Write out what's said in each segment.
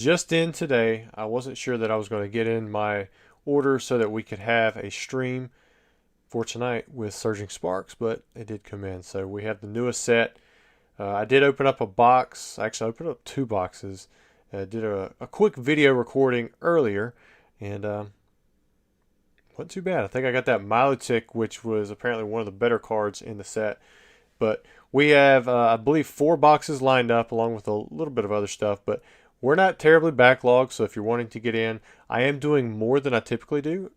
Just in today. I wasn't sure that I was going to get in my order so that we could have a stream for tonight with Surging Sparks, but it did come in. So we have the newest set. I did open up a box. Actually, I opened up two boxes. Did a quick video recording earlier, and wasn't too bad. I think I got that Milotic, which was apparently one of the better cards in the set. But we have, I believe, 4 boxes lined up along with a little bit of other stuff. But we're not terribly backlogged, so if you're wanting to get in, I am doing more than I typically do.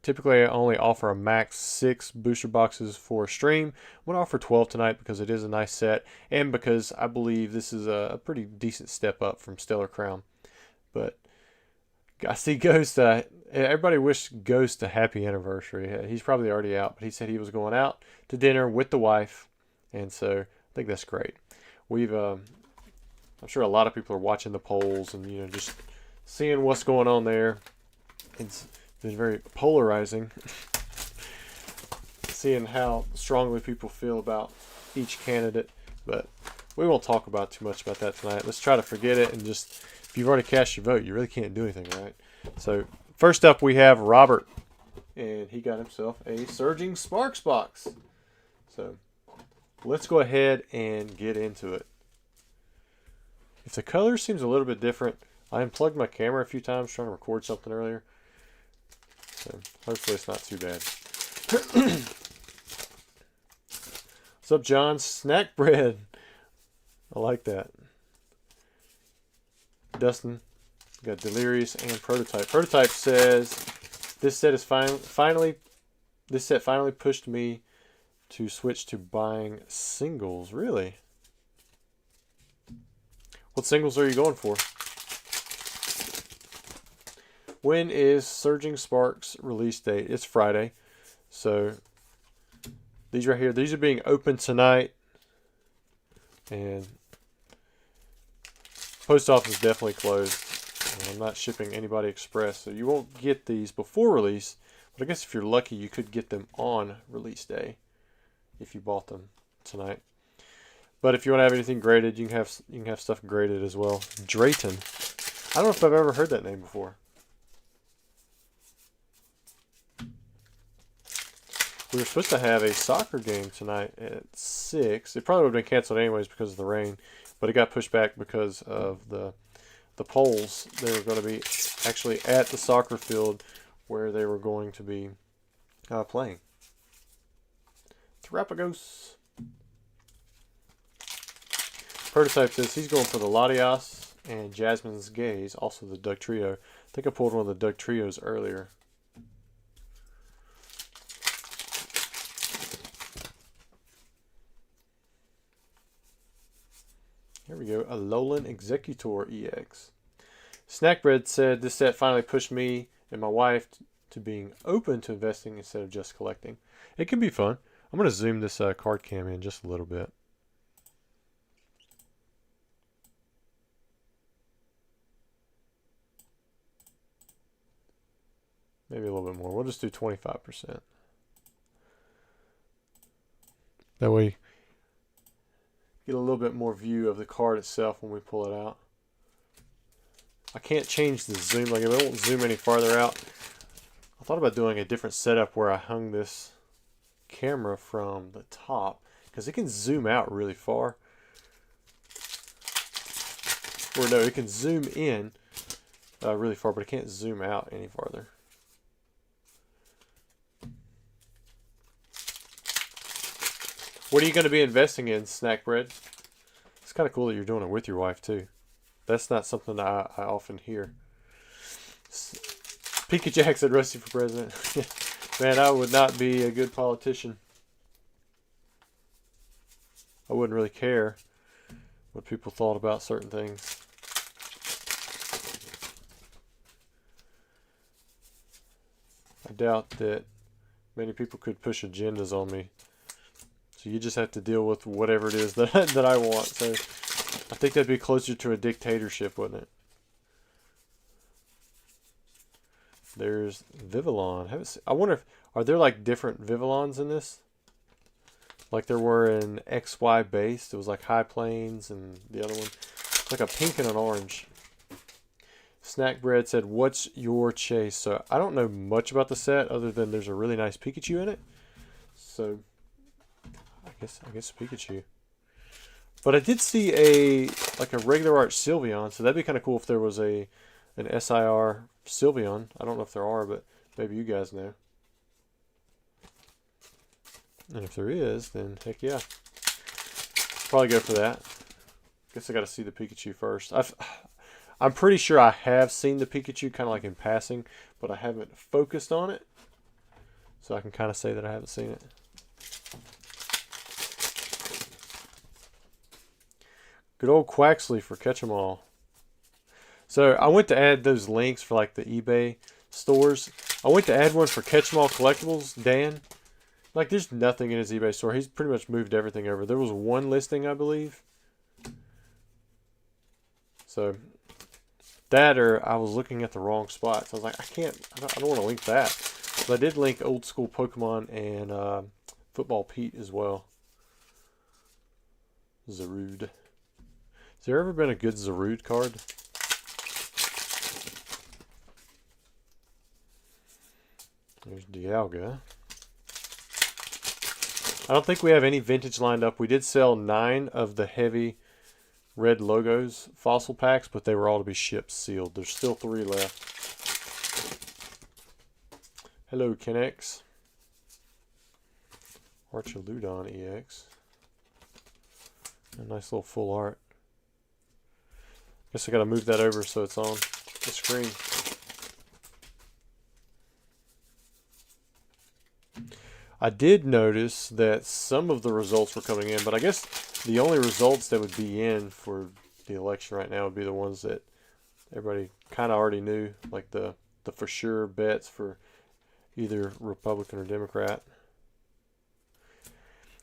Typically, I only offer a max 6 booster boxes for a stream. I'm going to offer 12 tonight because it is a nice set and because I believe this is a pretty decent step up from Stellar Crown. But I see Ghost. Everybody wished Ghost a happy anniversary. He's probably already out, but he said he was going out to dinner with the wife, and so I think that's great. I'm sure a lot of people are watching the polls and just seeing what's going on there. It's been very polarizing, seeing how strongly people feel about each candidate. But we won't talk about too much about that tonight. Let's try to forget it and just, if you've already cast your vote, you really can't do anything, right? So first up we have Robert, and he got himself a Surging Sparks box. So let's go ahead and get into it. If the color seems a little bit different, I unplugged my camera a few times trying to record something earlier. So hopefully it's not too bad. What's up, John? Snack bread. I like that. Dustin, got Delirious and Prototype. Prototype says this set is finally pushed me to switch to buying singles. Really? What singles are you going for? When is Surging Sparks release date? It's Friday. So these right here, these are being opened tonight. And post office definitely closed. I'm not shipping anybody express, so you won't get these before release. But I guess if you're lucky, you could get them on release day if you bought them tonight. But if you want to have anything graded, you can have stuff graded as well. Drayton. I don't know if I've ever heard that name before. We were supposed to have a soccer game tonight at 6. It probably would have been canceled anyways because of the rain, but it got pushed back because of the polls. They were going to be actually at the soccer field where they were going to be playing. Therapagos. Prototype says he's going for the Latias and Jasmine's Gaze, also the Doug Trio. I think I pulled one of the Doug Trios earlier. Here we go, a Alolan Executor EX. Snackbread said this set finally pushed me and my wife to being open to investing instead of just collecting. It can be fun. I'm going to zoom this card cam in just a little bit. Maybe a little bit more. We'll just do 25%. That way, get a little bit more view of the card itself when we pull it out. I can't change the zoom. Like, it won't zoom any farther out. I thought about doing a different setup where I hung this camera from the top because it can zoom out really far. Or no, it can zoom in really far, but it can't zoom out any farther. What are you going to be investing in, Snackbread? It's kind of cool that you're doing it with your wife, too. That's not something I often hear. Pika Jack said Rusty for president. Man, I would not be a good politician. I wouldn't really care what people thought about certain things. I doubt that many people could push agendas on me. So you just have to deal with whatever it is that I want. So I think that'd be closer to a dictatorship, wouldn't it? There's Vivillon. I wonder if, are there like different Vivillons in this? Like there were in XY based. It was like High Plains and the other one. It's like a pink and an orange. Snack Bread said, "What's your chase?" So I don't know much about the set other than there's a really nice Pikachu in it. So I guess Pikachu. But I did see a regular art Sylveon, so that'd be kind of cool if there was an SIR Sylveon. I don't know if there are, but maybe you guys know. And if there is, then heck yeah. Probably go for that. Guess I got to see the Pikachu first. I'm pretty sure I have seen the Pikachu kind of like in passing, but I haven't focused on it. So I can kind of say that I haven't seen it. Good old Quaxley for Catch 'em All. So I went to add those links for like the eBay stores. I went to add one for Catch 'em All Collectibles, Dan. Like there's nothing in his eBay store. He's pretty much moved everything over. There was one listing, I believe. So that, or I was looking at the wrong spot. So I was like, I don't want to link that. But I did link old school Pokemon and Football Pete as well. Zarude. Has there ever been a good Zarude card? There's Dialga. I don't think we have any vintage lined up. We did sell 9 of the heavy red logos fossil packs, but they were all to be shipped sealed. There's still 3 left. Hello, Kenex. Archaludon EX. A nice little full art. Guess I gotta move that over so it's on the screen. I did notice that some of the results were coming in, but I guess the only results that would be in for the election right now would be the ones that everybody kind of already knew, like the for sure bets for either Republican or Democrat.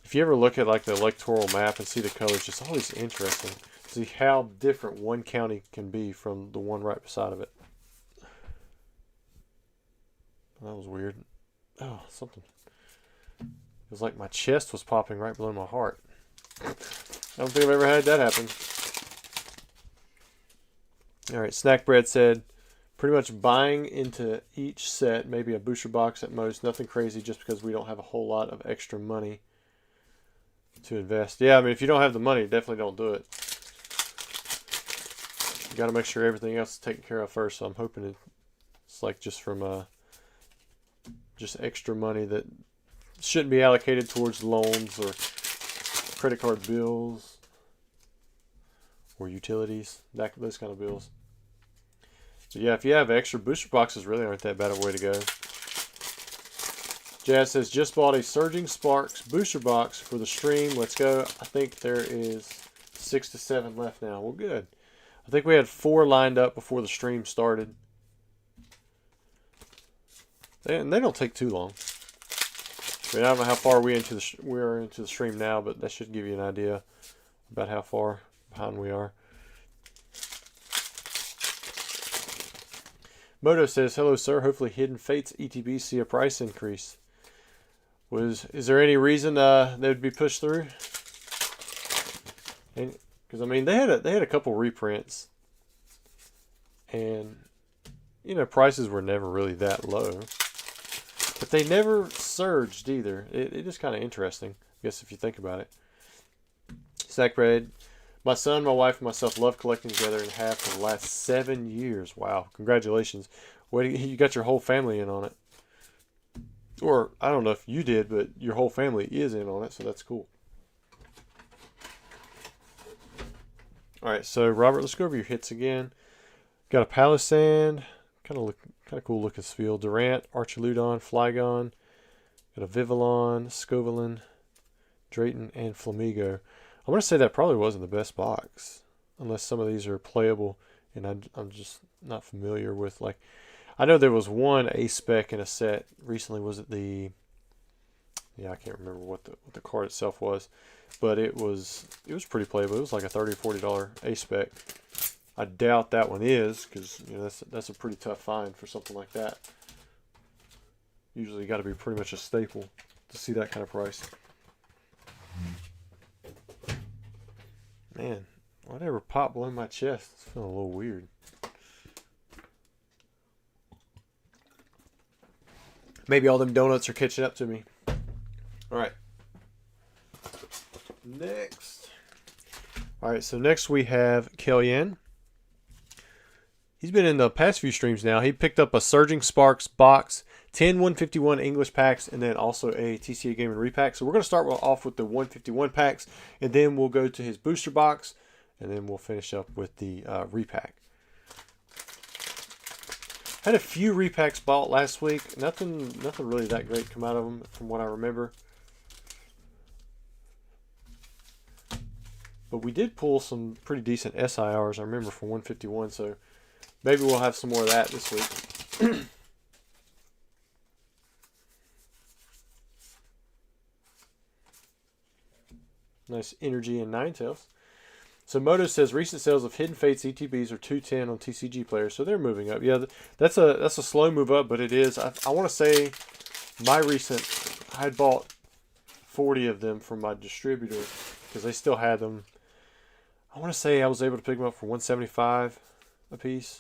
If you ever look at like the electoral map and see the colors, it's always interesting to see how different one county can be from the one right beside of it. That was weird. Oh, something. It was like my chest was popping right below my heart. I don't think I've ever had that happen. Alright, Snack Bread said, pretty much buying into each set, maybe a booster box at most, nothing crazy just because we don't have a whole lot of extra money to invest. Yeah, I mean, if you don't have the money, definitely don't do it. You got to make sure everything else is taken care of first, so I'm hoping it's like just from just extra money that shouldn't be allocated towards loans or credit card bills or utilities, those kind of bills. So yeah, if you have extra, booster boxes really aren't that bad a way to go. Jazz says, just bought a Surging Sparks booster box for the stream. Let's go. I think there is 6 to 7 left now. Well, good. I think we had 4 lined up before the stream started. And they don't take too long. I mean, I don't know how far we are into the stream now, but that should give you an idea about how far behind we are. Moto says, hello, sir. Hopefully Hidden Fates ETB see a price increase. Is there any reason they would be pushed through? Because I mean, they had a couple reprints, and you know, prices were never really that low, but they never surged either. It is kind of interesting, I guess, if you think about it. Snack Bread. My son, my wife, and myself love collecting together and have for the last 7 years. Wow, congratulations. You got your whole family in on it. Or, I don't know if you did, but your whole family is in on it, so that's cool. Alright, so Robert, let's go over your hits again. Got a Palisand, kind of cool looking spiel. Durant, Archaludon, Flygon. Got a Vivillon, Scovillain, Drayton, and Flamigo. I'm going to say that probably wasn't the best box, unless some of these are playable, and I'm just not familiar with, like, I know there was one A-Spec in a set recently. Was it the, yeah, I can't remember what the card itself was, but it was pretty playable. It was like a $30 or $40 A-Spec. I doubt that one is, because you know that's a pretty tough find for something like that. Usually got to be pretty much a staple to see that kind of price. Man, whatever popped below my chest, it's feeling a little weird. Maybe all them donuts are catching up to me. All right. Next. All right, so next we have Kellen. He's been in the past few streams now. He picked up a Surging Sparks box, 10 151 English packs, and then also a TCA Gaming Repack. So we're going to start off with the 151 packs, and then we'll go to his booster box, and then we'll finish up with the Repack. Had a few repacks bought last week. Nothing really that great come out of them from what I remember. But we did pull some pretty decent SIRs, I remember, for 151, so maybe we'll have some more of that this week. Nice energy and Ninetales. So Moto says recent sales of Hidden Fates ETBs are 210 on TCG players, so they're moving up. Yeah, that's a slow move up, but it is. I want to say my recent, I had bought 40 of them from my distributor because they still had them. I want to say I was able to pick them up for 175 a piece,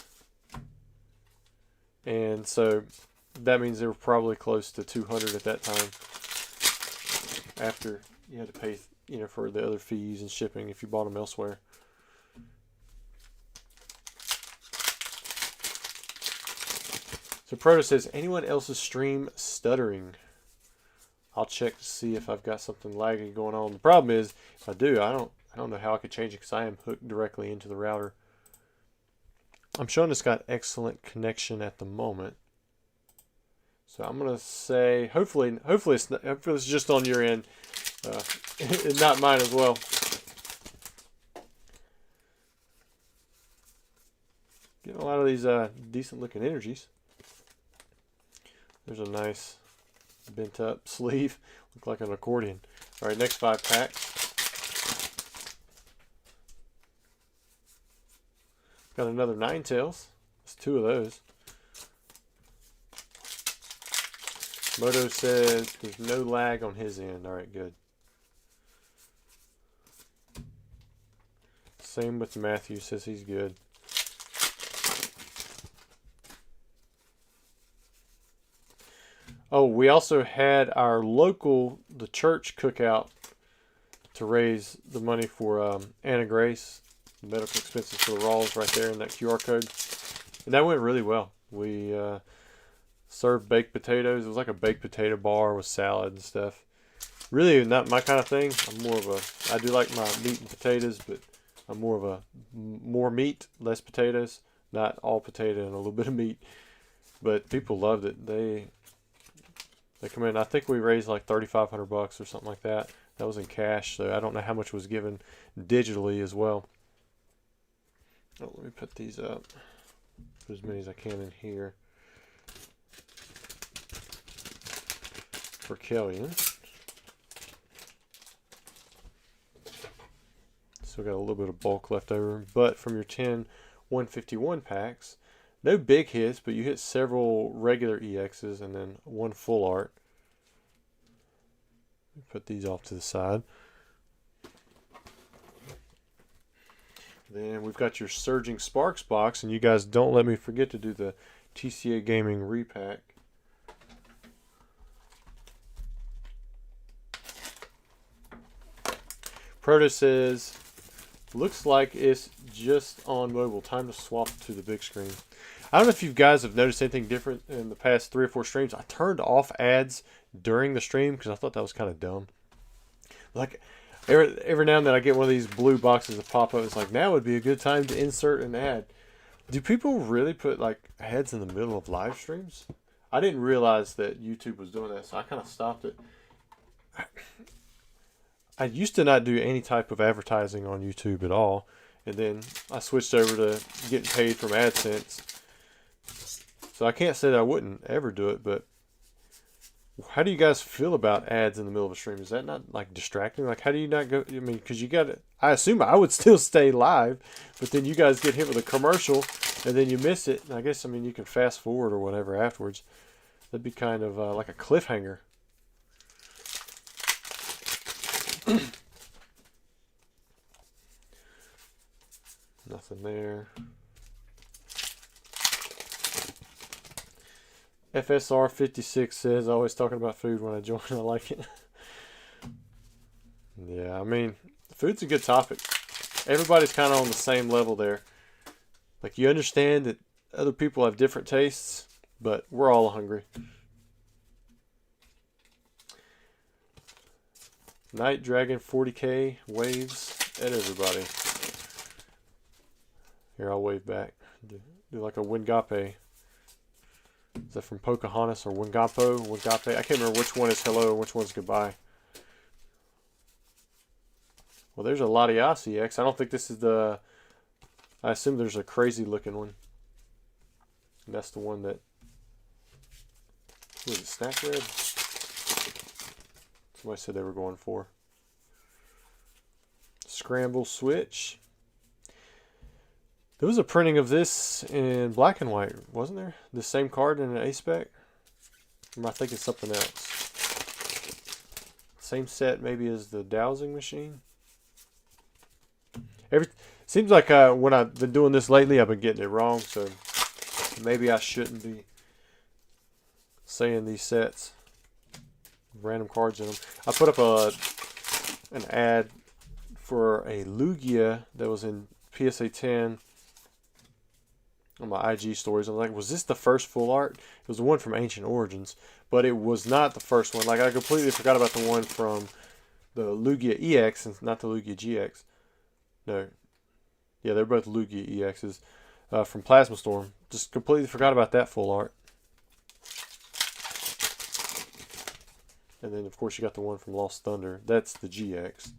and so that means they were probably close to 200 at that time. After you had to pay, for the other fees and shipping if you bought them elsewhere. So Proto says, anyone else's stream stuttering? I'll check to see if I've got something laggy going on. The problem is, if I do, I don't know how I could change it because I am hooked directly into the router. I'm showing it's got excellent connection at the moment. So I'm gonna say, hopefully it's just on your end, and not mine as well. Getting a lot of these decent looking energies. There's a nice bent up sleeve, look like an accordion. All right, next 5 packs. Got another Ninetales. That's 2 of those. Moto says there's no lag on his end. All right, good. Same with Matthew, says he's good. Oh, we also had our the church cookout to raise the money for Anna Grace, medical expenses for the Rawls right there in that QR code. And that went really well. We served baked potatoes. It was like a baked potato bar with salad and stuff. Really not my kind of thing. I do like my meat and potatoes, but I'm more meat, less potatoes. Not all potato and a little bit of meat. But people loved it. They come in. I think we raised like $3,500 or something like that. That was in cash, so I don't know how much was given digitally as well. Oh, let me put these up. Put as many as I can in here. For Kellen. Still got a little bit of bulk left over, but from your 10 151 packs, no big hits, but you hit several regular EXs and then 1 full art. Put these off to the side. Then we've got your Surging Sparks box, and you guys don't let me forget to do the TCA Gaming Repack. Proto says, looks like it's just on mobile. Time to swap to the big screen. I don't know if you guys have noticed anything different in the past 3 or 4 streams. I turned off ads during the stream because I thought that was kind of dumb. Like, every now and then I get one of these blue boxes that pop up. It's like, now would be a good time to insert an ad. Do people really put, like, ads in the middle of live streams? I didn't realize that YouTube was doing that, so I kind of stopped it. I used to not do any type of advertising on YouTube at all, and then I switched over to getting paid from AdSense. So I can't say that I wouldn't ever do it, but how do you guys feel about ads in the middle of a stream? Is that not like distracting? Like, how do you not go? I mean, because you got to, I assume I would still stay live, but then you guys get hit with a commercial and then you miss it. I guess, I mean, you can fast forward or whatever afterwards. That'd be kind of like a cliffhanger. Nothing there. FSR 56 says, always talking about food when I join. I like it. Yeah, I mean, food's a good topic. Everybody's kind of on the same level there. Like, you understand that other people have different tastes, but we're all hungry. Night Dragon 40K waves at everybody. Here, I'll wave back. Do like a Wingape. Is that from Pocahontas or Wingapo? Wingape? I can't remember which one is hello and which one's goodbye. Well, there's a Latias EX. I don't think this is the... I assume there's a crazy looking one. And that's the one that... What is it, Snack Red? Somebody said they were going for. Scramble Switch. There was a printing of this in black and white, wasn't there? The same card in an A-Spec? Or am I thinking something else? Same set maybe as the dowsing machine? Seems like when I've been doing this lately, I've been getting it wrong, so maybe I shouldn't be saying these sets. Random cards in them. I put up an ad for a Lugia that was in PSA 10 on my IG stories. I'm like, was this the first full art? It was the one from Ancient Origins, but it was not the first one. Like, I completely forgot about the one from the Lugia EX and not the Lugia GX. No. Yeah, they're both Lugia EXs from Plasma Storm. Just completely forgot about that full art. And then, of course, you got the one from Lost Thunder. That's the GX.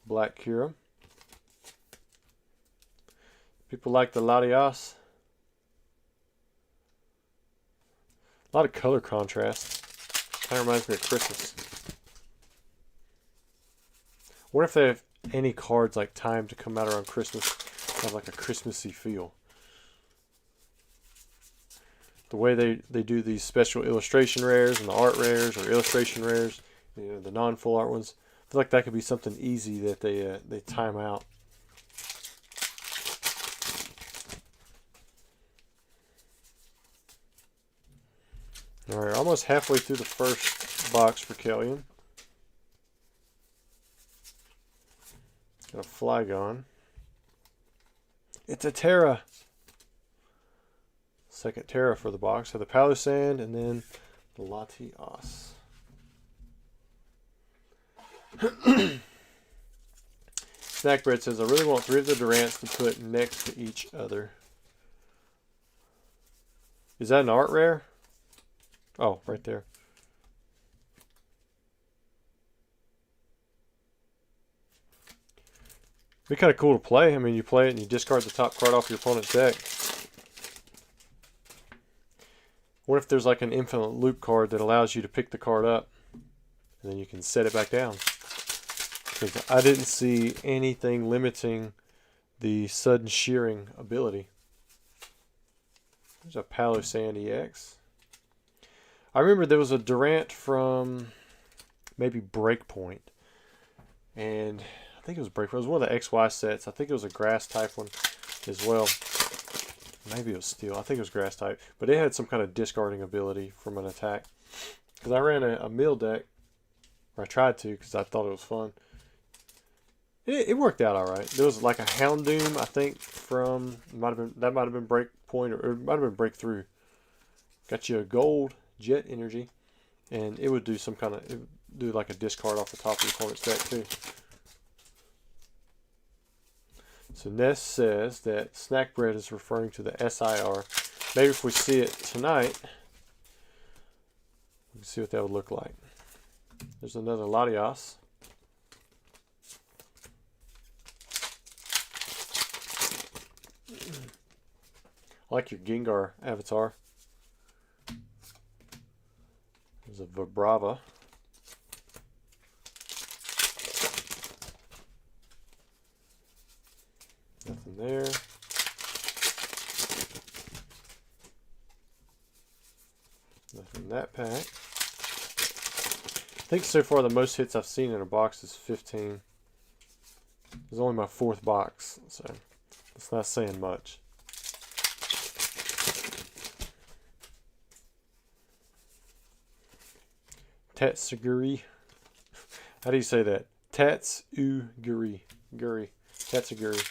Black Kira. People like the Latias. A lot of color contrast. Kind of reminds me of Christmas. What if they have any cards like timed to come out around Christmas? Have like a Christmassy feel. The way they do these special illustration rares and the art rares or illustration rares, you know, the non-full art ones. I feel like that could be something easy that they time out. All right, almost halfway through the first box for Kellen. Got a Flygon. It's a Terra. Second Terra for the box. So the Palossand and then the Latias. Snackbread says, I really want 3 of the Durants to put next to each other. Is that an art rare? Oh, right there. Be kind of cool to play. I mean, you play it and you discard the top card off your opponent's deck. What if there's like an infinite loop card that allows you to pick the card up and then you can set it back down? Because I didn't see anything limiting the sudden shearing ability. There's a Palossand EX. I remember there was a Durant from maybe Breakpoint. And I think it was Breakpoint. It was one of the XY sets. I think it was a grass type one as well. Maybe it was steel. I think it was grass type. But it had some kind of discarding ability from an attack. Because I ran a mill deck. Or I tried to because I thought it was fun. It worked out alright. There was like a Houndoom, I think, from... that might have been Breakpoint or it might have been Breakthrough. Got you a gold jet energy. And it would do some kind of... It would do like a discard off the top of your opponent's deck too. So Ness says that Snackbread is referring to the SIR. Maybe if we see it tonight, we can see what that would look like. There's another Latias. I like your Gengar avatar. There's a Vibrava. Nothing there. Nothing in that pack. I think so far the most hits I've seen in a box is 15. It's only my 4th box, so it's not saying much. Tatsuguri. How do you say that? Tatsuguri. Guri. Tatsuguri.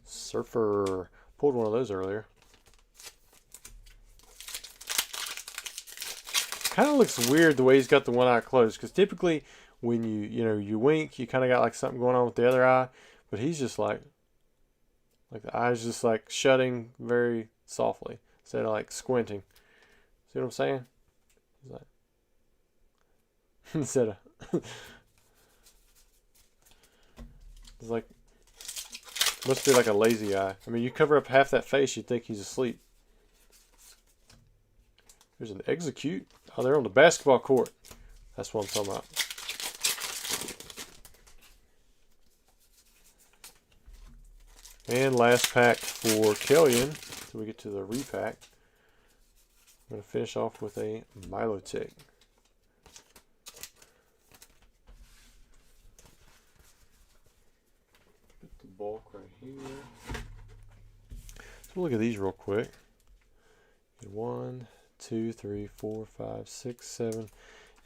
Surfer. Pulled one of those earlier. Kind of looks weird the way he's got the one eye closed, because typically when you wink, you kind of got like something going on with the other eye, but he's just like the eye's just like shutting very softly instead of like squinting. See what I'm saying? He's like instead of it's like must be like a lazy eye. I mean, you cover up half that face, you'd think he's asleep. There's an execute. Oh, they're on the basketball court. That's what I'm talking about. And last pack for Kellen. So we get to the repack. I'm going to finish off with a Milotic. Put the bulk right here. So look at these real quick. 1, 2, 3, 4, 5, 6, 7,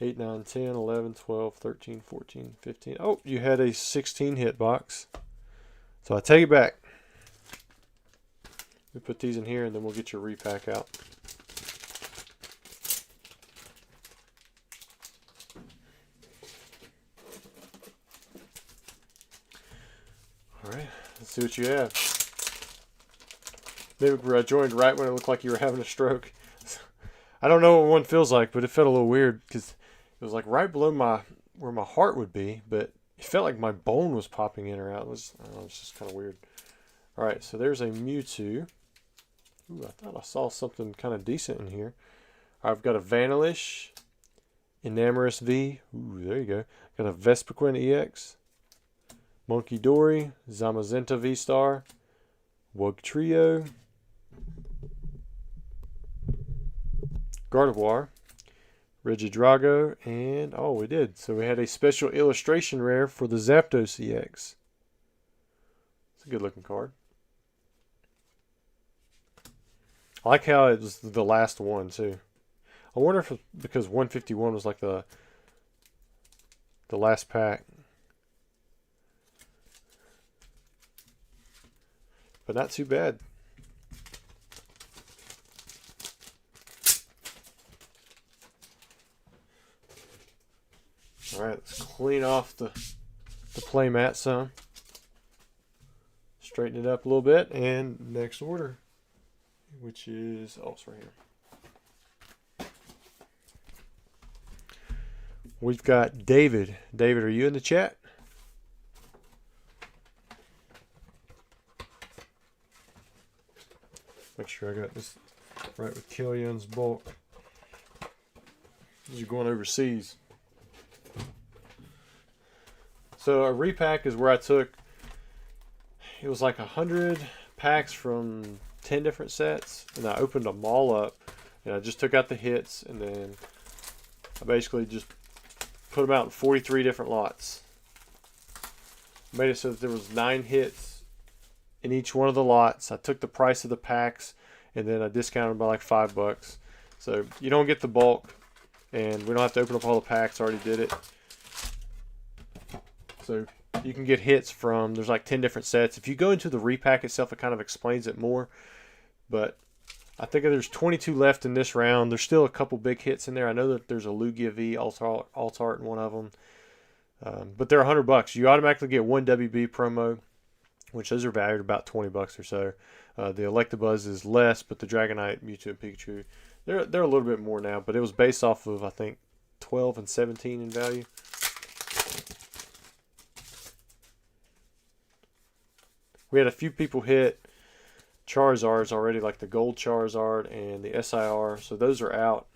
8, 9, 10, 11, 12, 13, 14, 15. Oh, you had a 16 hit box. So I take it back. We put these in here and then we'll get your repack out. Alright, let's see what you have. Maybe I joined right when it looked like you were having a stroke. I don't know what one feels like, but it felt a little weird because it was like right below where my heart would be, but it felt like my bone was popping in or out. It was, I don't know, it's just kind of weird. All right, so there's a Mewtwo. Ooh, I thought I saw something kind of decent in here. I've got a Vanillish, Enamorous V. Ooh, there you go. Got a Vespiquen EX, Monkey Dory, Zamazenta V-Star, Wugtrio, Gardevoir, Regidrago, and oh, we did. So we had a special illustration rare for the Zapdos EX. It's a good looking card. I like how it was the last one too. I wonder if it's because 151 was like the last pack. But not too bad. Alright, let's clean off the play mat some. Straighten it up a little bit. And next order, which is, oh, it's right here. We've got David. David, are you in the chat? Make sure I got this right with Kellen's bulk. You're going overseas. So a repack is where I took, it was like 100 packs from 10 different sets, and I opened them all up, and I just took out the hits, and then I basically just put them out in 43 different lots. Made it so that there was 9 hits in each one of the lots. I took the price of the packs, and then I discounted by like $5. So you don't get the bulk, and we don't have to open up all the packs. I already did it. So you can get hits from, there's like 10 different sets. If you go into the repack itself, it kind of explains it more. But I think there's 22 left in this round. There's still a couple big hits in there. I know that there's a Lugia V Altart in one of them. But they're $100. You automatically get one WB promo, which those are valued about $20 or so. The Electabuzz is less, but the Dragonite, Mewtwo, and Pikachu, they're a little bit more now. But it was based off of, I think, 12 and 17 in value. We had a few people hit Charizards already, like the Gold Charizard and the SIR, so those are out.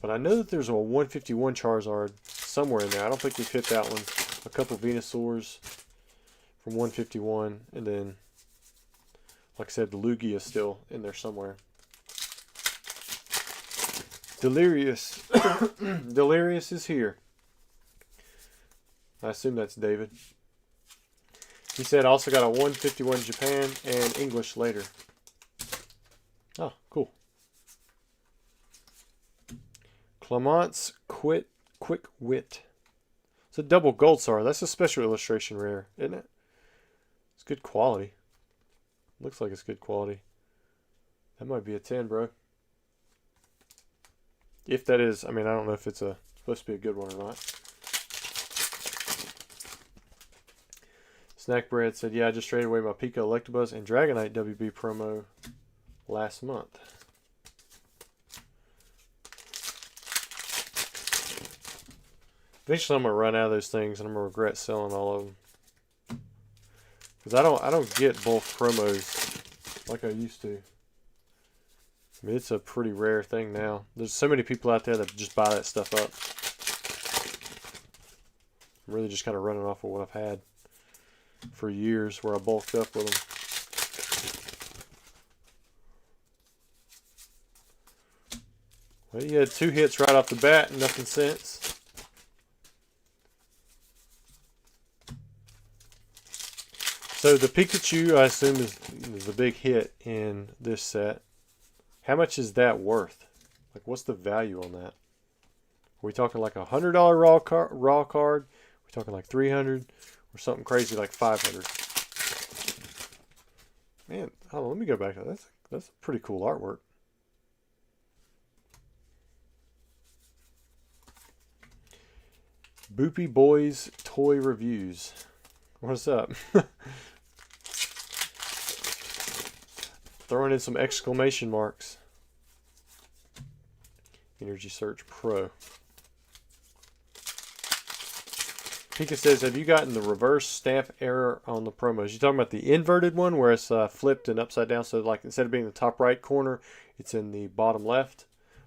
But I know that there's a 151 Charizard somewhere in there. I don't think we've hit that one. A couple Venusaurs from 151, and then, like I said, the Lugia is still in there somewhere. Delirious. Delirious is here. I assume that's David. He said also got a 151 Japan and English later. Oh, cool. Clement's Quick Wit. It's a double gold star. That's a special illustration rare, isn't it? It's good quality. Looks like it's good quality. That might be a 10, bro. If that is, I mean, I don't know if it's supposed to be a good one or not. Snack Bread said, yeah, I just traded away my Pika Electabuzz and Dragonite WB promo last month. Eventually I'm going to run out of those things and I'm going to regret selling all of them. Because I don't get bulk promos like I used to. I mean, it's a pretty rare thing now. There's so many people out there that just buy that stuff up. I'm really just kind of running off of what I've had for years where I bulked up with them. Well, you had 2 hits right off the bat and nothing since. So the Pikachu, I assume, is the big hit in this set. How much is that worth? Like, what's the value on that? Are we talking like $100 raw card? Are we talking like $300 or something crazy like $500? Man, hold on, let me go back to that. That's pretty cool artwork. Boopy Boys Toy Reviews. What's up? Throwing in some exclamation marks. Energy Search Pro. Pika says, have you gotten the reverse stamp error on the promos? You talking about the inverted one where it's flipped and upside down? So like instead of being in the top right corner, it's in the bottom left.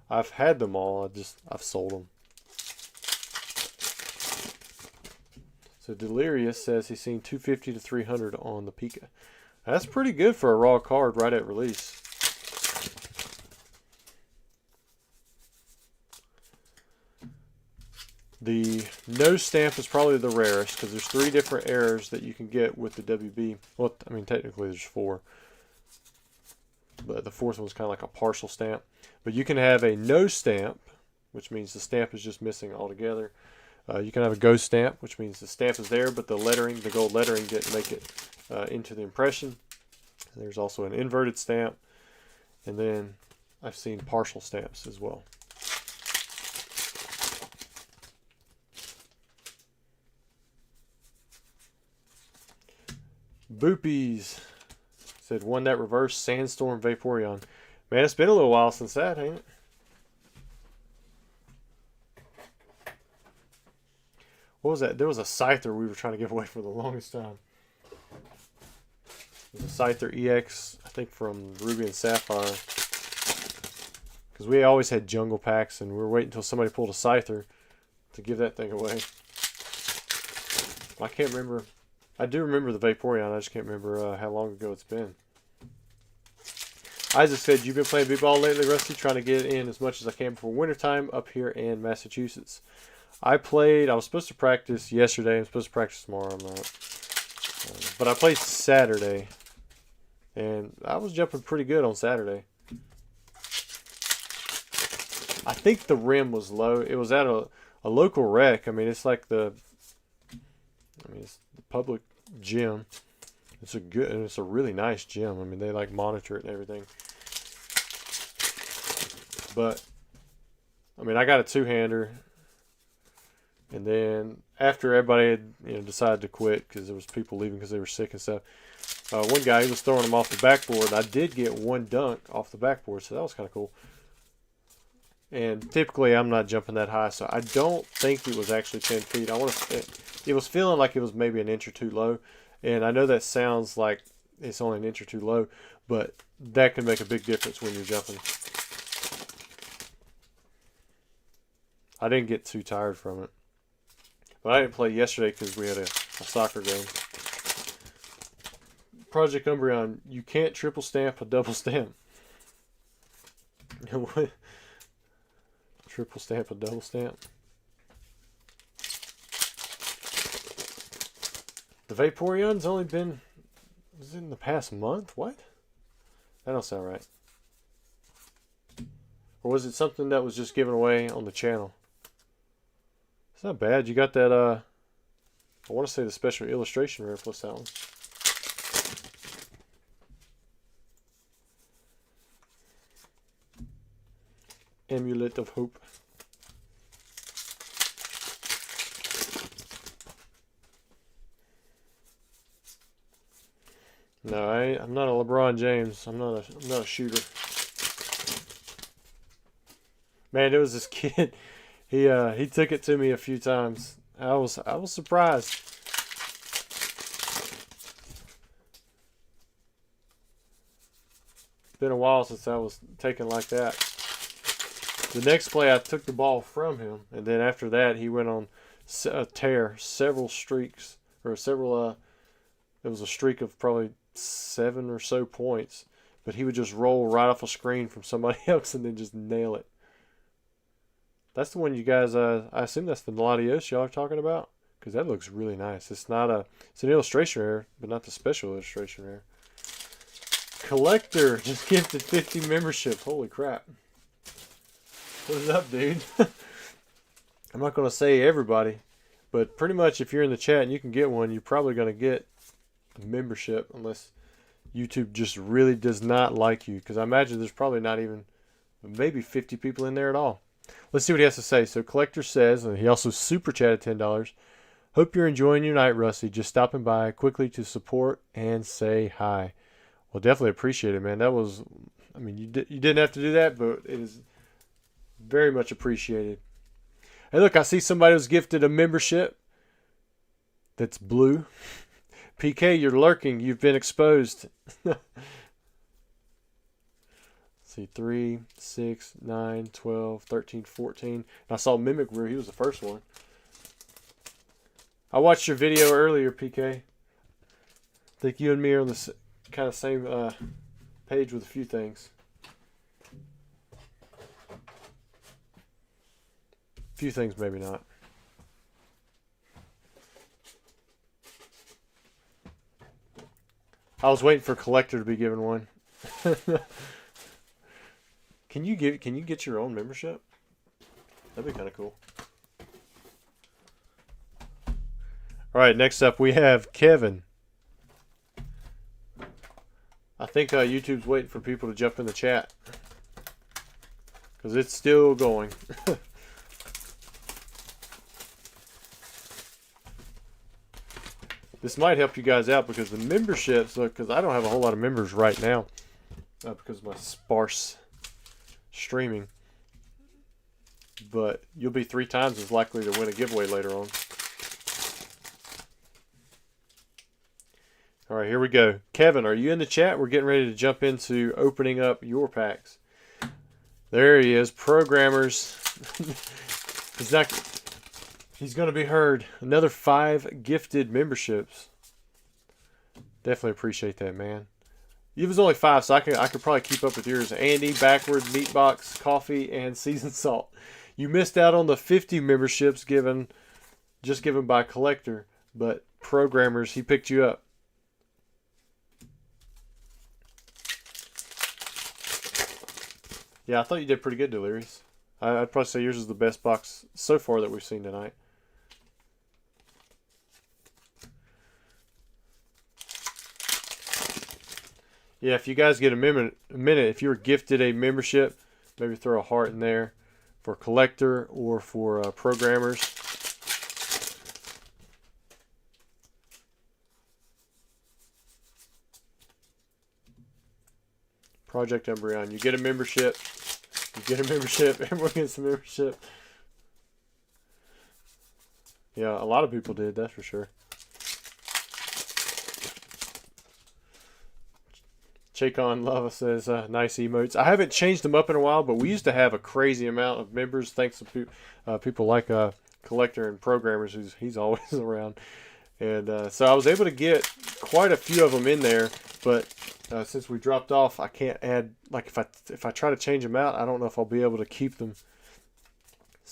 I've had them all. I've sold them. So Delirious says he's seen 250 to 300 on the Pika. That's pretty good for a raw card right at release. The no stamp is probably the rarest because there's 3 different errors that you can get with the WB. Well, I mean, technically there's 4. But the 4th one's kind of like a partial stamp. But you can have a no stamp, which means the stamp is just missing altogether. You can have a ghost stamp, which means the stamp is there, but the lettering, the gold lettering, didn't make it into the impression. There's also an inverted stamp, and then I've seen partial stamps as well. Boopies said, won that reverse Sandstorm Vaporeon. Man, it's been a little while since that, ain't it? What was that? There was a Scyther we were trying to give away for the longest time. It was a Scyther EX, I think from Ruby and Sapphire. Because we always had jungle packs and we were waiting until somebody pulled a Scyther to give that thing away. I can't remember. I do remember the Vaporeon, I just can't remember how long ago it's been. Isaac said, you've been playing b-ball lately, Rusty, trying to get in as much as I can before wintertime up here in Massachusetts. I was supposed to practice yesterday. I'm supposed to practice tomorrow. I'm not. But I played Saturday. And I was jumping pretty good on Saturday. I think the rim was low. It was at a local rec. I mean, it's like it's the public gym. It's a really nice gym. I mean, they like monitor it and everything. But, I mean, I got a 2-hander. And then after everybody had decided to quit because there was people leaving because they were sick and stuff, one guy, he was throwing them off the backboard. I did get 1 dunk off the backboard, so that was kind of cool. And typically I'm not jumping that high, so I don't think it was actually 10 feet. It was feeling like it was maybe an inch or 2 low. And I know that sounds like it's only an inch or 2 low, but that can make a big difference when you're jumping. I didn't get too tired from it. But I didn't play yesterday because we had a soccer game. Project Umbreon, you can't triple stamp a double stamp. What? Triple stamp a double stamp? The Vaporeon's only been, was it in the past month? What? That don't sound right. Or was it something that was just given away on the channel? It's not bad. You got that, I want to say the special illustration rare plus that one. Amulet of Hope. No, I'm not a LeBron James. I'm not a shooter. Man, there was this kid. He took it to me a few times. I was surprised. It's been a while since I was taken like that. The next play, I took the ball from him, and then after that, he went on a tear, several streaks, or several. It was a streak of probably 7 or so points, but he would just roll right off a screen from somebody else and then just nail it. That's the one you guys, I assume that's the Latios y'all are talking about, because that looks really nice. It's an illustration rare, but not the special illustration rare. Collector just gifted 50 memberships. Holy crap. What is up, dude? I'm not going to say everybody, but pretty much if you're in the chat and you can get one, you're probably going to get a membership unless YouTube just really does not like you, because I imagine there's probably not even maybe 50 people in there at all. Let's see what he has to say. So Collector says, and he also super chatted $10. Hope you're enjoying your night, Rusty. Just stopping by quickly to support and say hi. Well, definitely appreciate it, man. That was, I mean, you didn't have to do that, but it is very much appreciated. Hey, look, I see somebody was gifted a membership that's blue. PK, you're lurking. You've been exposed. See, 3, 6, 9, 12, 13, 14. And I saw Mimikru. He was the first one. I watched your video earlier, PK. I think you and me are on the kind of same page with a few things. A few things, maybe not. I was waiting for Collector to be given one. Can you get your own membership? That'd be kind of cool. All right, next up we have Kevin. I think YouTube's waiting for people to jump in the chat because it's still going. This might help you guys out because the memberships, because I don't have a whole lot of members right now because of my sparse streaming, but you'll be 3 times as likely to win a giveaway later on. All right, here we go. Kevin, are you in the chat? We're getting ready to jump into opening up your packs. There he is, Programmers. He's going to be heard. Another 5 gifted memberships. Definitely appreciate that, man. It was only 5, so I could probably keep up with yours. Andy, Backward, Meatbox, Coffee, and Seasoned Salt. You missed out on the 50 memberships given by Collector, but Programmers, he picked you up. Yeah, I thought you did pretty good, Delirious. I'd probably say yours is the best box so far that we've seen tonight. Yeah, if you guys get a minute, if you're gifted a membership, maybe throw a heart in there for Collector or for Programmers. Project Umbreon, you get a membership. You get a membership. Everyone gets a membership. Yeah, a lot of people did, that's for sure. Chacon Lava says, nice emotes. I haven't changed them up in a while, but we used to have a crazy amount of members thanks to people like Collector and Programmers, he's always around. And so I was able to get quite a few of them in there, but since we dropped off, I can't add, like if I try to change them out, I don't know if I'll be able to keep them.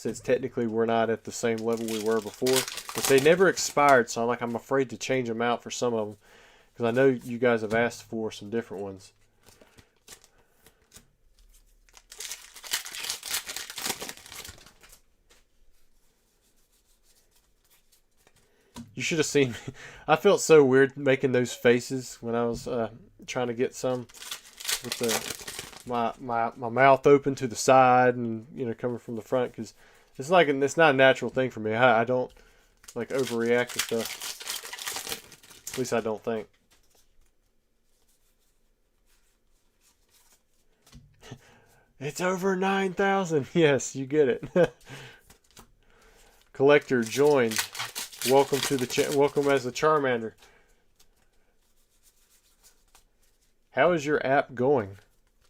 since technically we're not at the same level we were before. But they never expired, so I'm afraid to change them out for some of them. Because I know you guys have asked for some different ones. You should have seen me. I felt so weird making those faces when I was trying to get some with my mouth open to the side and coming from the front, because it's not a natural thing for me. I don't like overreact to stuff. At least I don't think. It's over 9,000. Yes, you get it. Collector joined. Welcome to the welcome as a Charmander. How is your app going?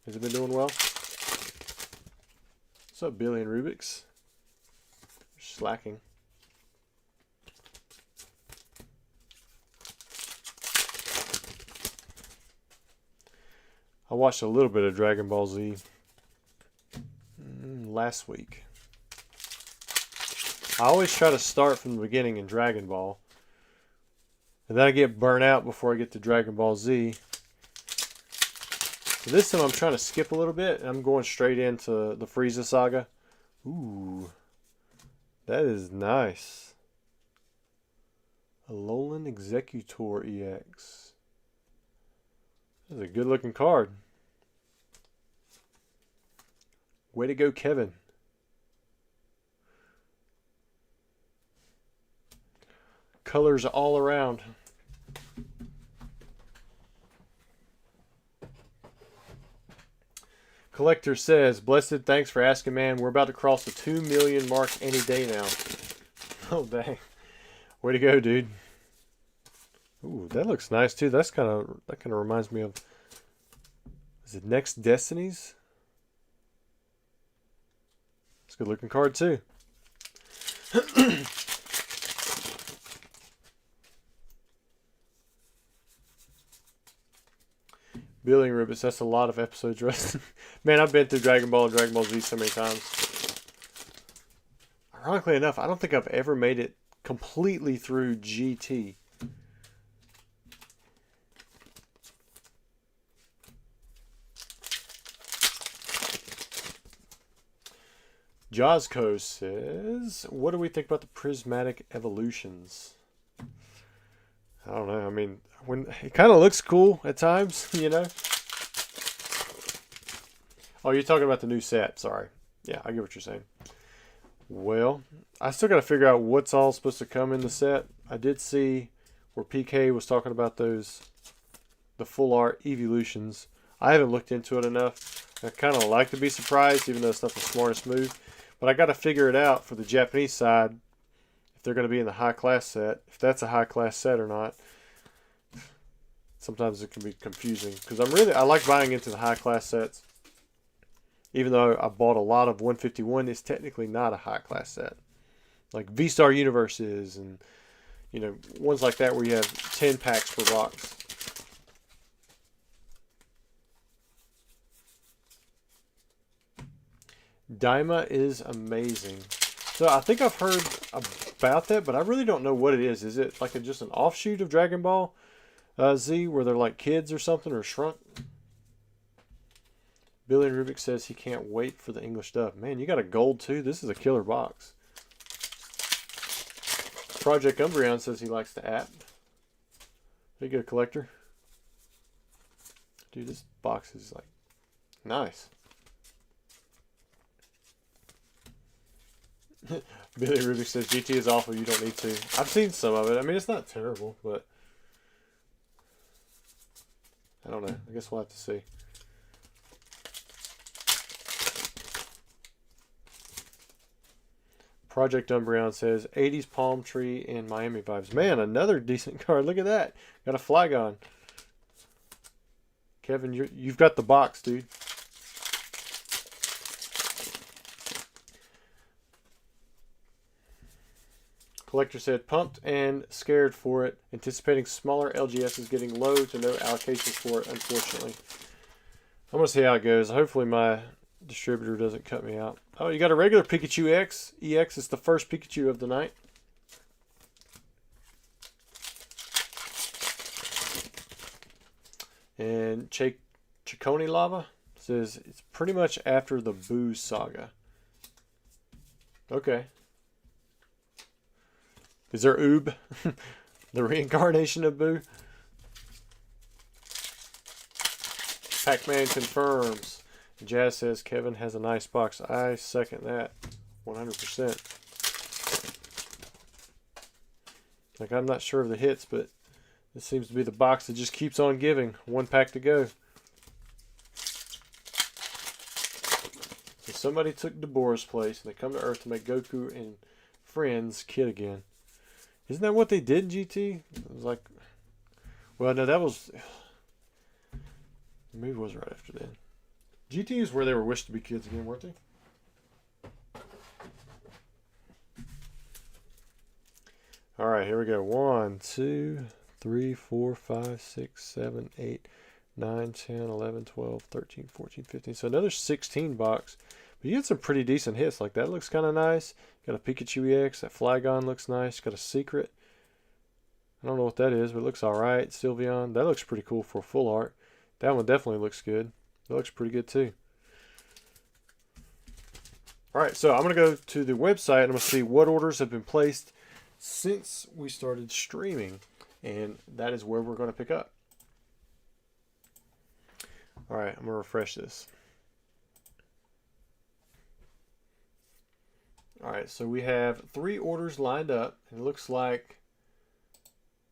Has it been doing well? What's up, Billy and Rubik's? Slacking. I watched a little bit of Dragon Ball Z last week. I always try to start from the beginning in Dragon Ball. And then I get burnt out before I get to Dragon Ball Z. So this time I'm trying to skip a little bit, and I'm going straight into the Frieza saga. Ooh. That is nice. Alolan Executor EX. That's a good looking card. Way to go, Kevin. Colors all around. Collector says, Blessed, thanks for asking, man. We're about to cross the 2 million mark any day now. Oh, dang. Way to go, dude. Ooh, that looks nice, too. That kind of reminds me of... Is it Next Destinies? It's a good looking card, too. Billy and Rubits, that's a lot of episodes, right? Man, I've been through Dragon Ball and Dragon Ball Z so many times. Ironically enough, I don't think I've ever made it completely through GT. Josco says, what do we think about the prismatic evolutions? I don't know. I mean, when it kind of looks cool at times, you know. Oh, you're talking about the new set. Sorry. Yeah, I get what you're saying. Well, I still got to figure out what's all supposed to come in the set. I did see where PK was talking about the full art evolutions. I haven't looked into it enough. I kind of like to be surprised, even though it's not the smartest move. But I got to figure it out for the Japanese side, if they're going to be in the high class set, if that's a high class set or not. Sometimes it can be confusing because I like buying into the high class sets. Even though I bought a lot of 151, it's technically not a high class set. Like V-Star Universes and ones like that where you have 10 packs per box. Daima is amazing. So I think I've heard about that, but I really don't know what it is. Is it like just an offshoot of Dragon Ball Z where they're like kids or something, or shrunk? Billy Rubik says he can't wait for the English dub. Man, you got a gold too? This is a killer box. Project Umbreon says he likes the app. There you go, collector. Dude, this box is like nice. Billy Rubik says GT is awful, you don't need to. I've seen some of it. I mean, it's not terrible, but I don't know. I guess we'll have to see. Project Umbreon says 80s palm tree and Miami vibes. Man, another decent card. Look at that. Got a Flygon. Kevin, you've got the box, dude. Collector said, pumped and scared for it. Anticipating smaller LGSs getting low to no allocations for it, unfortunately. I'm going to see how it goes. Hopefully my distributor doesn't cut me out. Oh, you got a regular Pikachu X. EX is the first Pikachu of the night. And Chiconi Lava says it's pretty much after the Boo saga. Okay. Is there Oob? The reincarnation of Boo? Pac-Man confirms. Jazz says Kevin has a nice box. I second that 100%. Like, I'm not sure of the hits, but this seems to be the box that just keeps on giving. 1 pack to go. So somebody took Deborah's place, and they come to Earth to make Goku and friends kid again. Isn't that what they did, GT? It was like, well, no, that was, the movie was right after that. GT is where they were wished to be kids again, weren't they? All right, here we go. 1, 2, 3, 4, 5, 6, 7, 8, 9, 10, 11, 12, 13, 14, 15. So another 16 box. But you get some pretty decent hits. Like that looks kind of nice. Got a Pikachu EX. That Flygon looks nice. Got a Secret. I don't know what that is, but it looks all right. Sylveon. That looks pretty cool for full art. That one definitely looks good. That looks pretty good too. All right, so I'm going to go to the website and I'm going to see what orders have been placed since we started streaming. And that is where we're going to pick up. All right, I'm going to refresh this. All right, so we have 3 orders lined up. And it looks like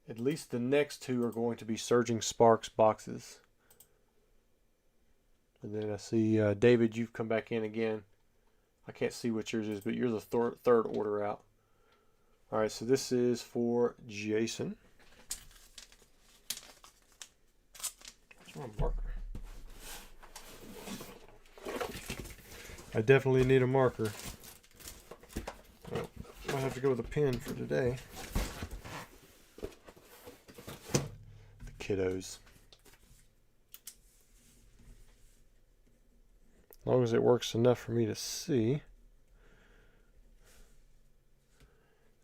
at least the next 2 are going to be Surging Sparks boxes. And then I see David, you've come back in again. I can't see what yours is, but you're the third order out. All right, so this is for Jason. Where's my marker? I definitely need a marker. Well, I have to go with a pen for today. The kiddos. As long as it works enough for me to see.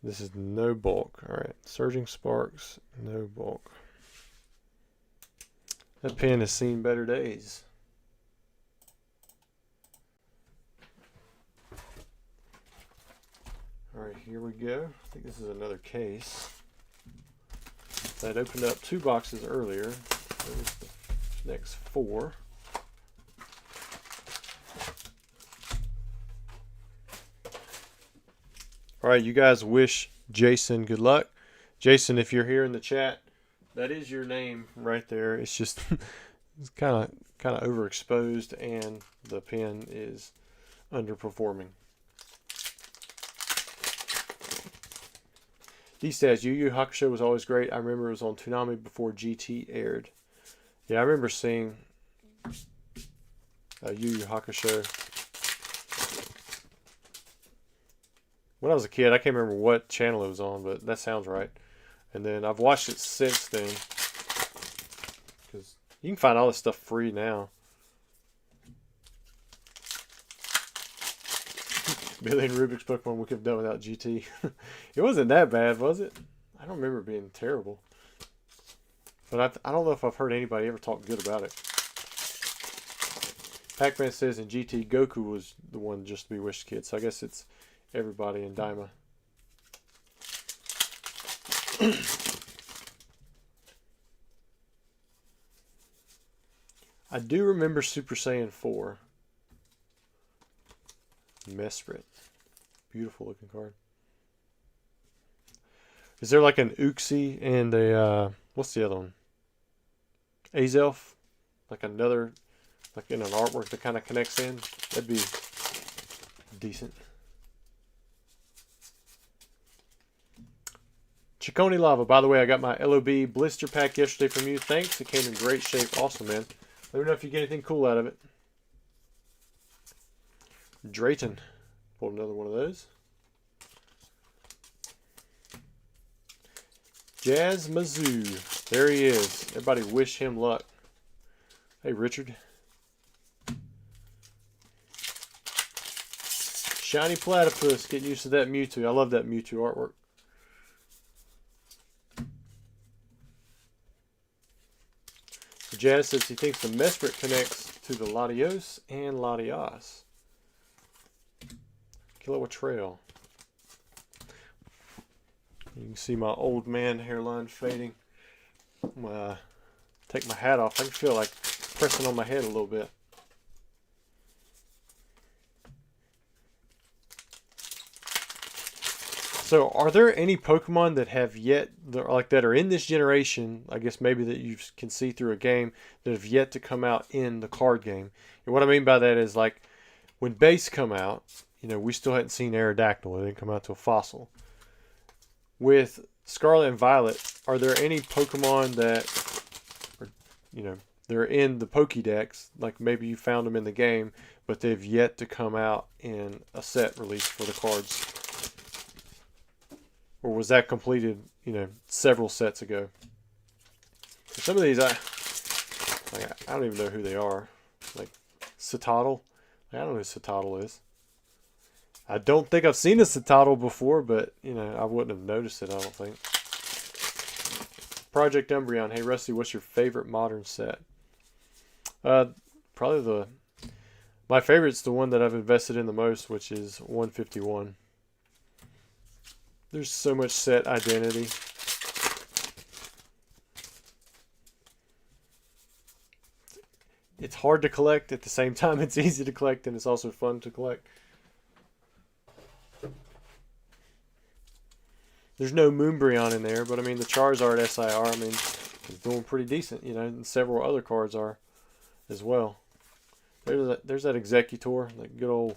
This is no bulk. All right, Surging Sparks, no bulk. That pen has seen better days. All right, here we go. I think this is another case. I'd opened up 2 boxes earlier. There's the next 4. All right, you guys wish Jason good luck. Jason, if you're here in the chat, that is your name right there. It's just it's kind of overexposed, and the pen is underperforming. D says Yu Yu Hakusho was always great. I remember it was on Toonami before GT aired. Yeah, I remember seeing Yu Yu Hakusho. When I was a kid, I can't remember what channel it was on, but that sounds right. And then I've watched it since then. Because you can find all this stuff free now. Billy and Rubik's Pokemon we could have done without GT. It wasn't that bad, was it? I don't remember it being terrible. But I don't know if I've heard anybody ever talk good about it. Pac-Man says in GT, Goku was the one just to be wished kid. So I guess it's everybody in Daima. I do remember Super Saiyan 4. Mesprit. Beautiful looking card. Is there like an Uxie and a, what's the other one? Azelf? Like another, like in an artwork that kind of connects in? That'd be decent. Chiconi Lava. By the way, I got my LOB blister pack yesterday from you. Thanks. It came in great shape. Awesome, man. Let me know if you get anything cool out of it. Drayton. Pulled another one of those. Jazz Mizzou. There he is. Everybody wish him luck. Hey, Richard. Shiny Platypus. Getting used to that Mewtwo. I love that Mewtwo artwork. Jazz says he thinks the Mesprit connects to the Latios and Latias. Killua Trail. You can see my old man hairline fading. I'm gonna take my hat off. I can feel like pressing on my head a little bit. So, are there any Pokemon that have yet, that are in this generation, I guess maybe that you can see through a game, that have yet to come out in the card game? And what I mean by that is, like, when Base come out, you know, we still hadn't seen Aerodactyl. It didn't come out to a fossil. With Scarlet and Violet, are there any Pokemon that, you know, they're in the Pokédex, like maybe you found them in the game, but they've yet to come out in a set release for the cards? Or was that completed, you know, several sets ago? Some of these, I don't even know who they are. Like, Citadel. I don't know who Citadel is. I don't think I've seen a Citadel before, but, you know, I wouldn't have noticed it, I don't think. Project Umbreon. Hey, Rusty, what's your favorite modern set? Probably my favorite's the one that I've invested in the most, which is 151. There's so much set identity. It's hard to collect. At the same time, it's easy to collect, and it's also fun to collect. There's no Moonbreon in there, but I mean, the Charizard SIR, I mean, is doing pretty decent, you know, and several other cards are as well. There's that Executor, that good old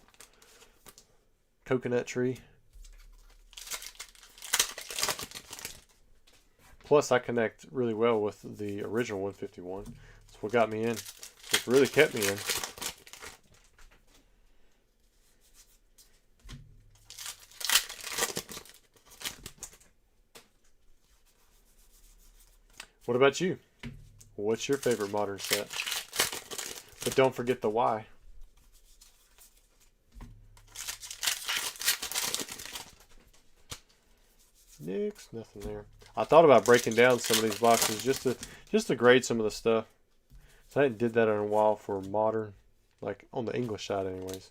coconut tree. Plus, I connect really well with the original 151. That's what got me in. It's really kept me in. What about you? What's your favorite modern set? But don't forget the why. Nix, nothing there. I thought about breaking down some of these boxes just to grade some of the stuff. So I hadn't did that in a while for modern, like on the English side anyways.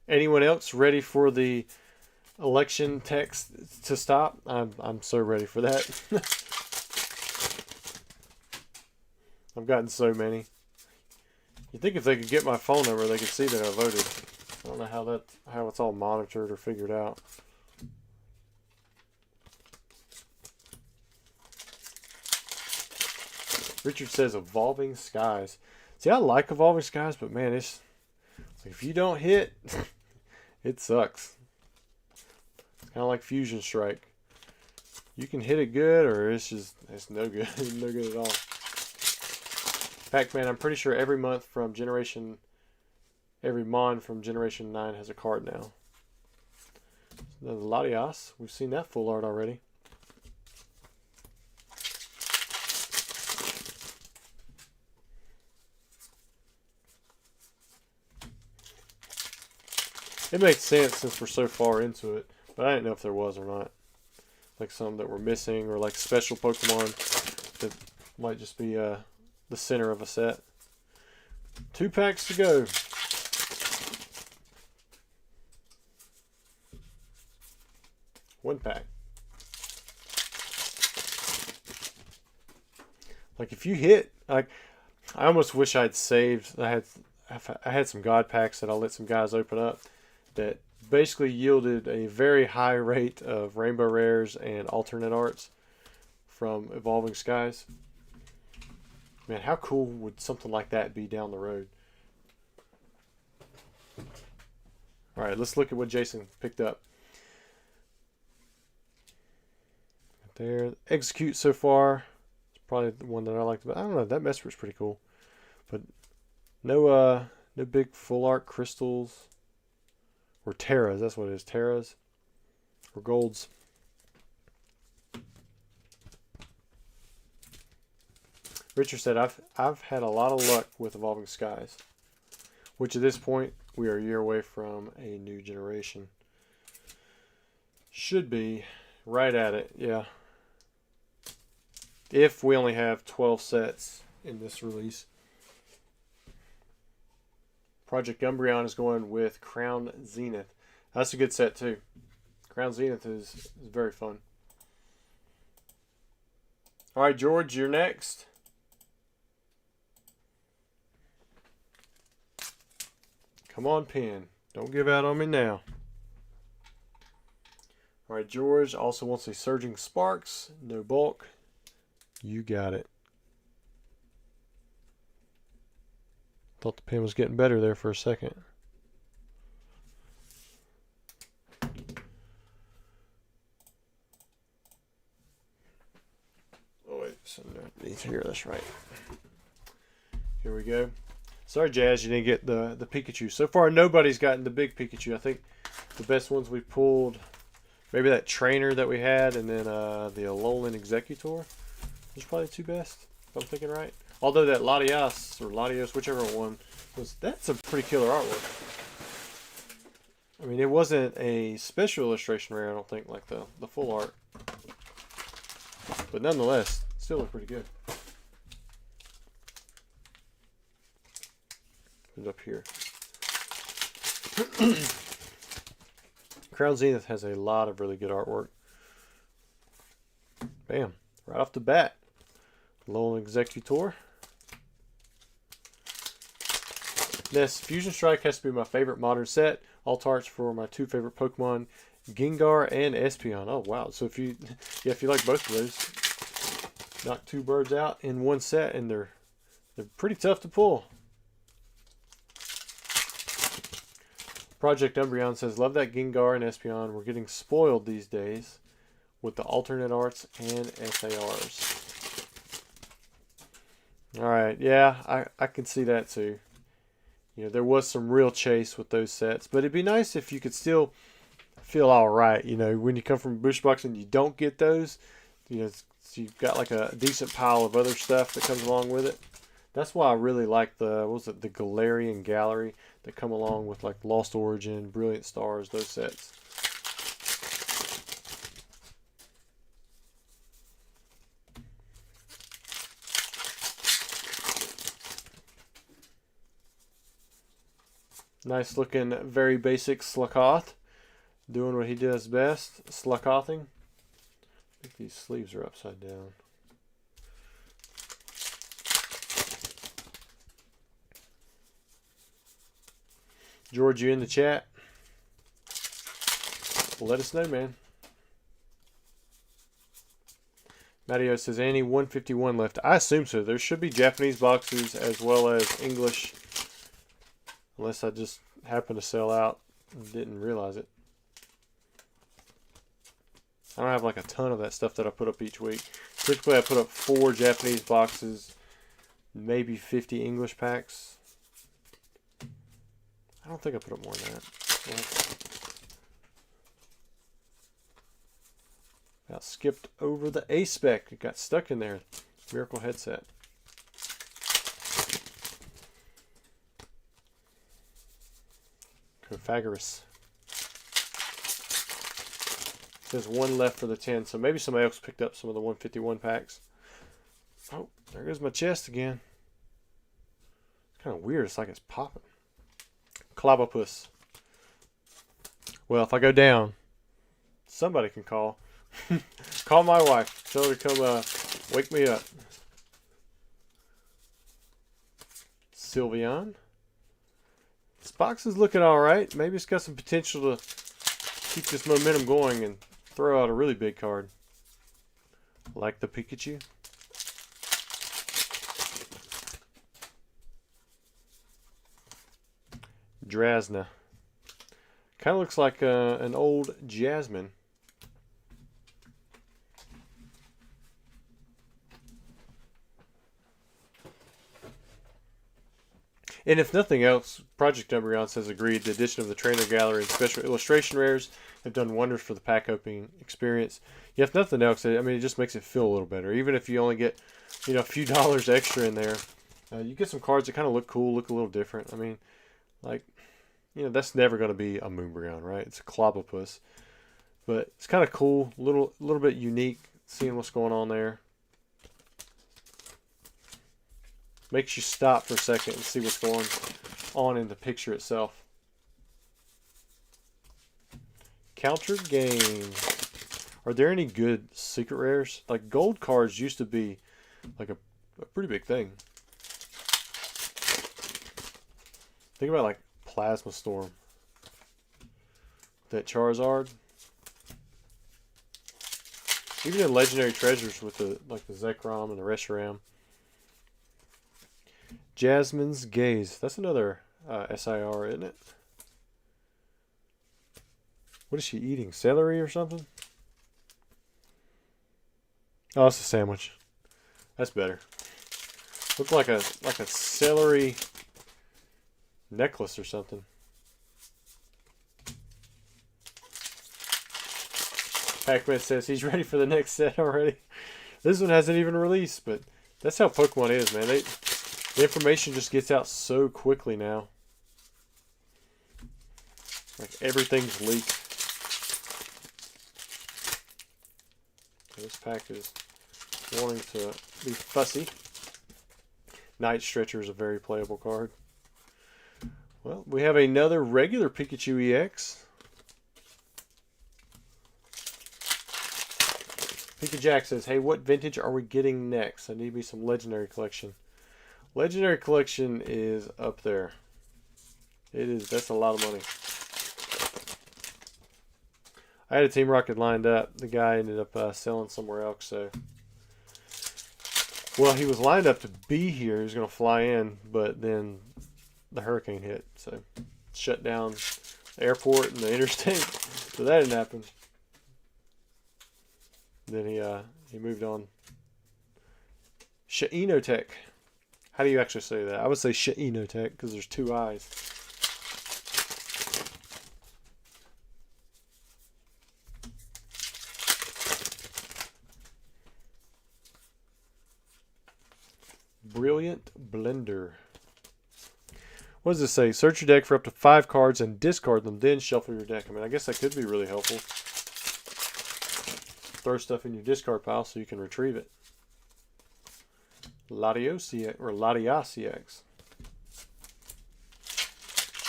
Anyone else ready for the election text to stop? I'm so ready for that. I've gotten so many. You'd think if they could get my phone number, they could see that I voted. I don't know how it's all monitored or figured out. Richard says Evolving Skies. See, I like Evolving Skies, but man, it's like if you don't hit, it sucks. It's kind of like Fusion Strike. You can hit it good, or it's no good. It's no good at all. Pac-Man, I'm pretty sure every mon from Generation 9 has a card now. The Latias, we've seen that full art already. It makes sense since we're so far into it, but I didn't know if there was or not. Like some that were missing, or like special Pokemon that might just be the center of a set. 2 packs to go. One pack. Like if you hit, like I almost wish I'd saved. I had some God packs that I'll let some guys open up that basically yielded a very high rate of rainbow rares and alternate arts from Evolving Skies. Man, how cool would something like that be down the road? All right, let's look at what Jason picked up. There, Execute so far. It's probably the one that I liked. But I don't know, that Mesper's pretty cool. But no big full art crystals or Terras. That's what it is, Terras or golds. Richard said, I've had a lot of luck with Evolving Skies, which at this point we are a year away from a new generation. Should be right at it, yeah. If we only have 12 sets in this release. Project Umbreon is going with Crown Zenith. That's a good set too. Crown Zenith is very fun. All right, George, you're next. Come on, pen. Don't give out on me now. All right, George also wants a Surging Sparks. No bulk. You got it. Thought the pen was getting better there for a second. Oh wait, something underneath here. That's right. Here we go. Sorry, Jazz, you didn't get the Pikachu. So far, nobody's gotten the big Pikachu. I think the best ones we pulled, maybe that trainer that we had, and then the Alolan Executor. Those are probably the two best, if I'm thinking right. Although that Latias, or Latios, whichever one, that's a pretty killer artwork. I mean, it wasn't a special illustration rare, I don't think, like the full art. But nonetheless, still look pretty good. Put it up here. Crown Zenith has a lot of really good artwork. Bam. Right off the bat. Alolan Executor. This Fusion Strike has to be my favorite modern set. All tarts for my two favorite Pokemon, Gengar and Espeon. Oh wow! So if you like both of those, knock two birds out in one set, and they're pretty tough to pull. Project Umbreon says, "Love that Gengar and Espeon. We're getting spoiled these days with the alternate arts and SARs." All right, yeah, I can see that too. You know, there was some real chase with those sets, but it'd be nice if you could still feel all right. You know, when you come from Bush Box and you don't get those, you know, so you've got like a decent pile of other stuff that comes along with it. That's why I really like the the Galarian Gallery that come along with like Lost Origin, Brilliant Stars, those sets. Nice looking, very basic Slakoth. Doing what he does best, Slakothing. I think these sleeves are upside down. George, you in the chat? Let us know, man. Mario says, any 151 left? I assume so. There should be Japanese boxes as well as English. Unless I just happened to sell out and didn't realize it. I don't have like a ton of that stuff that I put up each week. Typically I put up 4 Japanese boxes, maybe 50 English packs. I don't think I put up more than that. Got skipped over the A-Spec. It got stuck in there. Miracle headset. Pythagoras. There's one left for the 10, so maybe somebody else picked up some of the 151 packs. Oh, there goes my chest again. It's kind of weird. It's like it's popping. Clobopus. Well, if I go down, somebody can call. Call my wife. Tell her to come wake me up. Sylveon. This box is looking alright. Maybe it's got some potential to keep this momentum going and throw out a really big card. Like the Pikachu. Drasna. Kind of looks like an old Jasmine. And if nothing else, Project Umbreon says agreed. The addition of the trainer gallery and special illustration rares have done wonders for the pack opening experience. Yeah, if nothing else, I mean, it just makes it feel a little better. Even if you only get, you know, a few dollars extra in there, you get some cards that kind of look cool, look a little different. I mean, like, you know, that's never going to be a Moonbreon, right? It's a Clobopus. But it's kind of cool, little bit unique, seeing what's going on there. Makes you stop for a second and see what's going on in the picture itself. Counter game. Are there any good secret rares? Like, gold cards used to be like a pretty big thing. Think about like Plasma Storm. That Charizard. Even in Legendary Treasures with the like the Zekrom and the Reshiram. Jasmine's Gaze. That's another SIR, isn't it? What is she eating? Celery or something? Oh, it's a sandwich. That's better. Looks like a celery necklace or something. Pac-Man says he's ready for the next set already. This one hasn't even released, but that's how Pokemon is, man. The information just gets out so quickly now. Like, everything's leaked. This pack is wanting to be fussy. Night Stretcher is a very playable card. Well, we have another regular Pikachu EX. Pika Jack says, hey, what vintage are we getting next? I need me some Legendary Collection. Legendary Collection is up there. It is. That's a lot of money. I had a Team Rocket lined up. The guy ended up selling somewhere else. So, well, he was lined up to be here. He was going to fly in, but then the hurricane hit. So, shut down the airport and the interstate. So that didn't happen. Then he moved on. Shainotech. How do you actually say that? I would say Shainotech because there's two eyes. Brilliant Blender. What does this say? Search your deck for up to 5 cards and discard them, then shuffle your deck. I mean, I guess that could be really helpful. Throw stuff in your discard pile so you can retrieve it. Latios or Latias.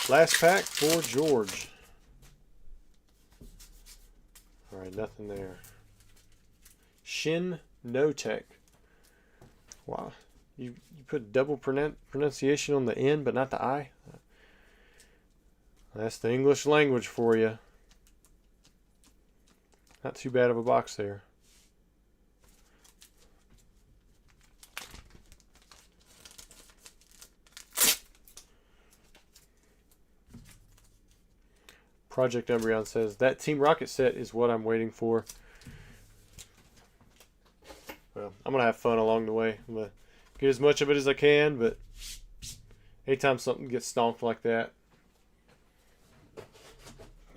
Last pack for George. Alright, nothing there. Shin No Tech. Wow. You put double pronunciation on the N but not the I? That's the English language for you. Not too bad of a box there. Project Umbreon says, that Team Rocket set is what I'm waiting for. Well, I'm going to have fun along the way. I'm going to get as much of it as I can, but anytime something gets stomped like that,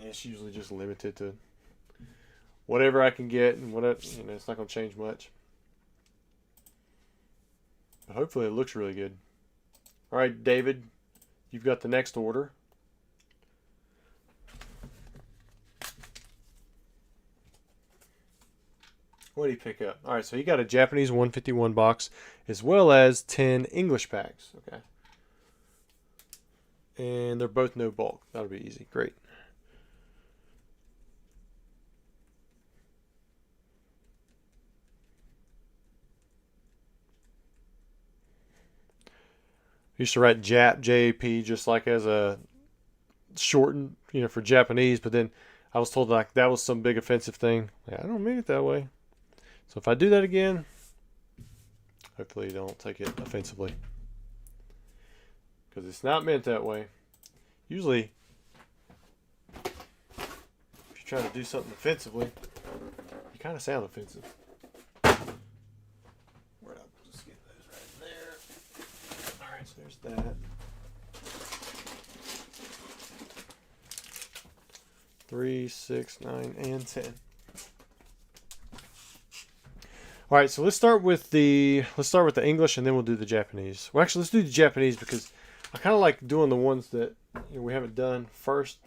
it's usually just limited to whatever I can get, and whatever, you know, it's not going to change much. But hopefully it looks really good. All right, David, you've got the next order. What did he pick up? All right, so he got a Japanese 151 box as well as 10 English packs. Okay. And they're both no bulk. That'll be easy. Great. Used to write JAP just like as a shortened, you know, for Japanese, but then I was told like that was some big offensive thing. Like, I don't mean it that way. So if I do that again, hopefully you don't take it offensively. Because it's not meant that way. Usually, if you try to do something offensively, you kind of sound offensive. Where'd I just get those right there? Alright, so there's that. 3, 6, 9, and 10. All right, so let's start with the English, and then we'll do the Japanese. Well, actually, let's do the Japanese because I kind of like doing the ones that we haven't done first.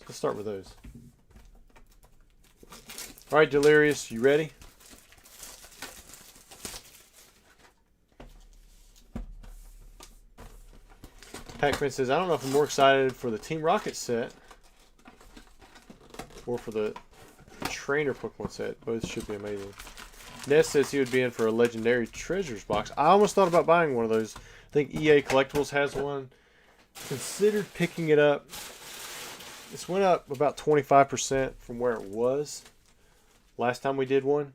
So let's start with those. All right, Delirious, you ready? Pac-Man says, I don't know if I'm more excited for the Team Rocket set or for the Trainer Pokemon set. Both should be amazing. Ness says he would be in for a Legendary Treasures box. I almost thought about buying one of those. I think EA Collectibles has one. Considered picking it up. This went up about 25% from where it was last time we did one.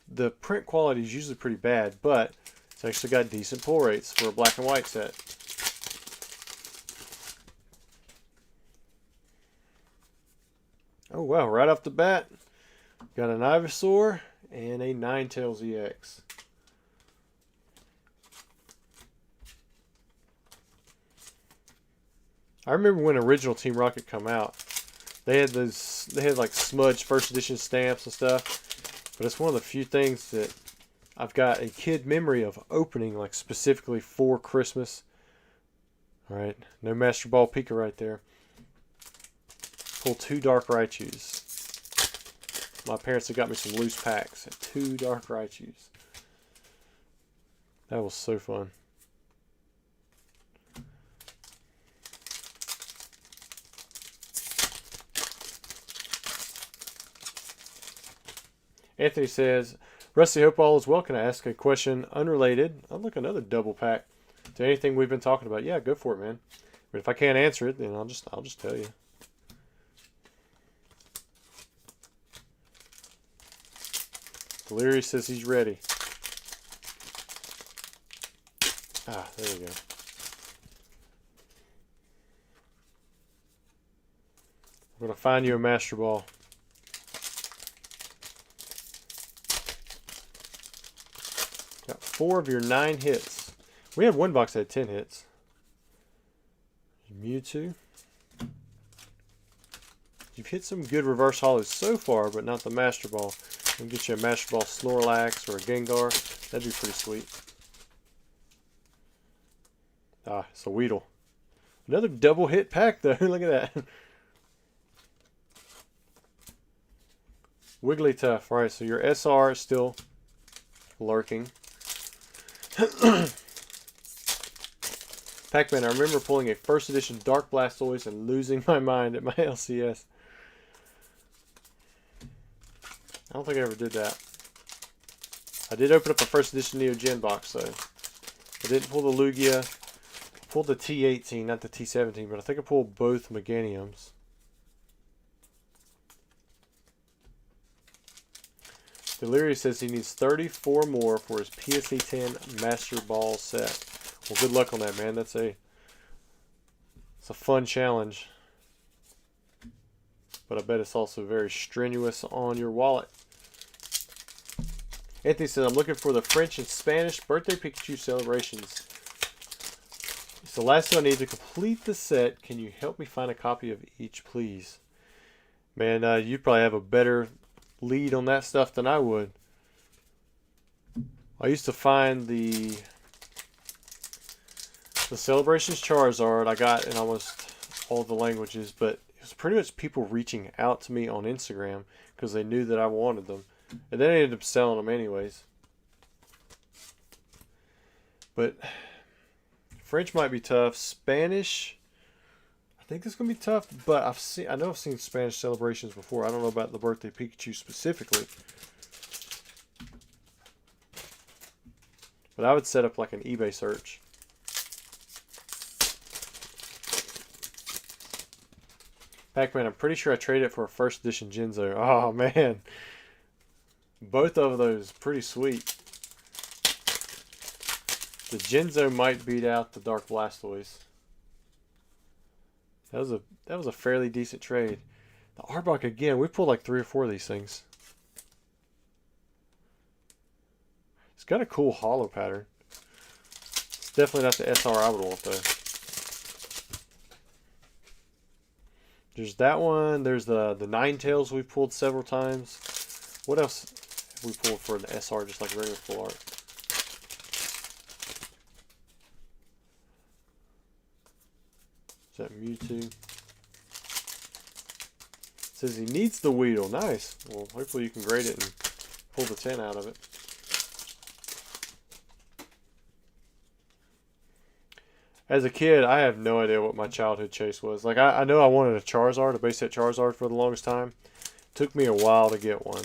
The print quality is usually pretty bad, but it's actually got decent pull rates for a black and white set. Oh wow, right off the bat, got an Ivysaur and a Ninetales EX. I remember when original Team Rocket come out, they had like smudged first edition stamps and stuff, but it's one of the few things that I've got a kid memory of opening, like specifically for Christmas. All right, no Master Ball Pika right there. Pull 2 Dark Raichus. My parents had got me some loose packs at 2 Dark Raichus. That was so fun. Anthony says, Rusty, hope all is well. Can I ask a question unrelated? Oh, look, another double pack to anything we've been talking about. Yeah, go for it, man. But if I can't answer it, then I'll just tell you. Delirious says he's ready. Ah, there we go. I'm going to find you a Master Ball. Got 4 of your 9 hits. We had one box that had 10 hits. Mewtwo. You've hit some good reverse hollows so far, but not the Master Ball. We'll get you a Master Ball Snorlax or a Gengar. That'd be pretty sweet. Ah, it's a Weedle. Another double hit pack though. Look at that. Wigglytuff. Alright, so your SR is still lurking. Pac-Man, I remember pulling a first edition Dark Blastoise and losing my mind at my LCS. I don't think I ever did that. I did open up a first edition Neo Gen box though. I didn't pull the Lugia. I pulled the T18, not the T17, but I think I pulled both Meganiums. Delirious says he needs 34 more for his PSA 10 Master Ball set. Well, good luck on that, man. It's a fun challenge. But I bet it's also very strenuous on your wallet. Anthony says, I'm looking for the French and Spanish birthday Pikachu celebrations. It's the last thing I need to complete the set. Can you help me find a copy of each, please? Man, you probably have a better lead on that stuff than I would. I used to find the Celebrations Charizard I got in almost all the languages, but it was pretty much people reaching out to me on Instagram because they knew that I wanted them. And then I ended up selling them anyways. But French might be tough. Spanish, I think it's gonna be tough. But I know I've seen Spanish celebrations before. I don't know about the birthday Pikachu specifically. But I would set up like an eBay search. Pac-Man, I'm pretty sure I traded it for a first edition Genzo. Oh man. Both of those pretty sweet. The Genzo might beat out the Dark Blastoise. That was a fairly decent trade. The Arbok again, we pulled like 3 or 4 of these things. It's got a cool hollow pattern. It's definitely not the SR I would want though. There's that one. There's the Ninetales we've pulled several times. What else have we pulled for the SR, just like regular full art? Is that Mewtwo? It says he needs the Weedle. Nice. Well, hopefully you can grade it and pull the 10 out of it. As a kid, I have no idea what my childhood chase was. Like, I know I wanted a Charizard, a base set Charizard for the longest time. It took me a while to get one.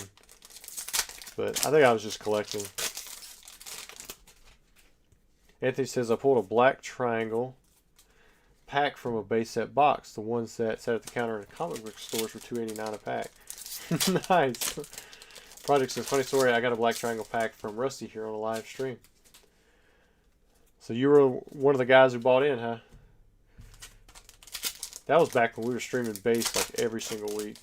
But I think I was just collecting. Anthony says, I pulled a black triangle pack from a base set box. The ones that sat at the counter in comic book stores for $2.89 a pack. Nice. Project says, funny story, I got a black triangle pack from Rusty here on a live stream. So you were one of the guys who bought in, huh? That was back when we were streaming base like every single week.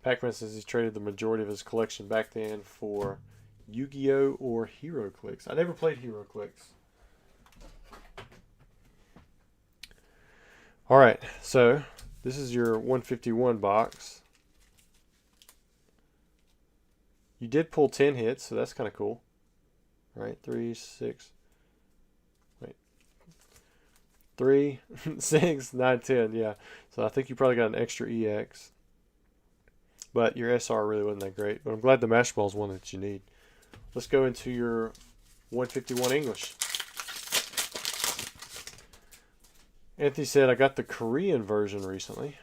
Pac-Man says he traded the majority of his collection back then for Yu-Gi-Oh! Or Hero Clicks. I never played Hero Clicks. Alright, so this is your 151 box. You did pull 10 hits, so that's kind of cool. Alright, 3, 6. Wait. 3, 6, 9, 10. Yeah. So I think you probably got an extra EX. But your SR really wasn't that great. But I'm glad the Master Ball is one that you need. Let's go into your 151 English. Anthony said, I got the Korean version recently.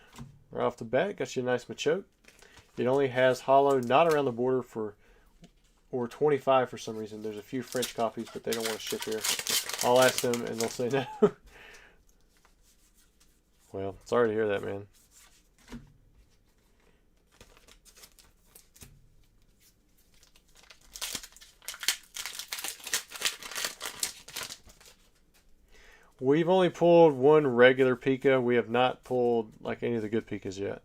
Right off the bat, got you a nice Machoke. It only has hollow, not around the border for, or 25 for some reason. There's a few French copies, but they don't want to ship here. I'll ask them and they'll say no. Well, sorry to hear that, man. We've only pulled one regular Pika. We have not pulled like any of the good Pikas yet.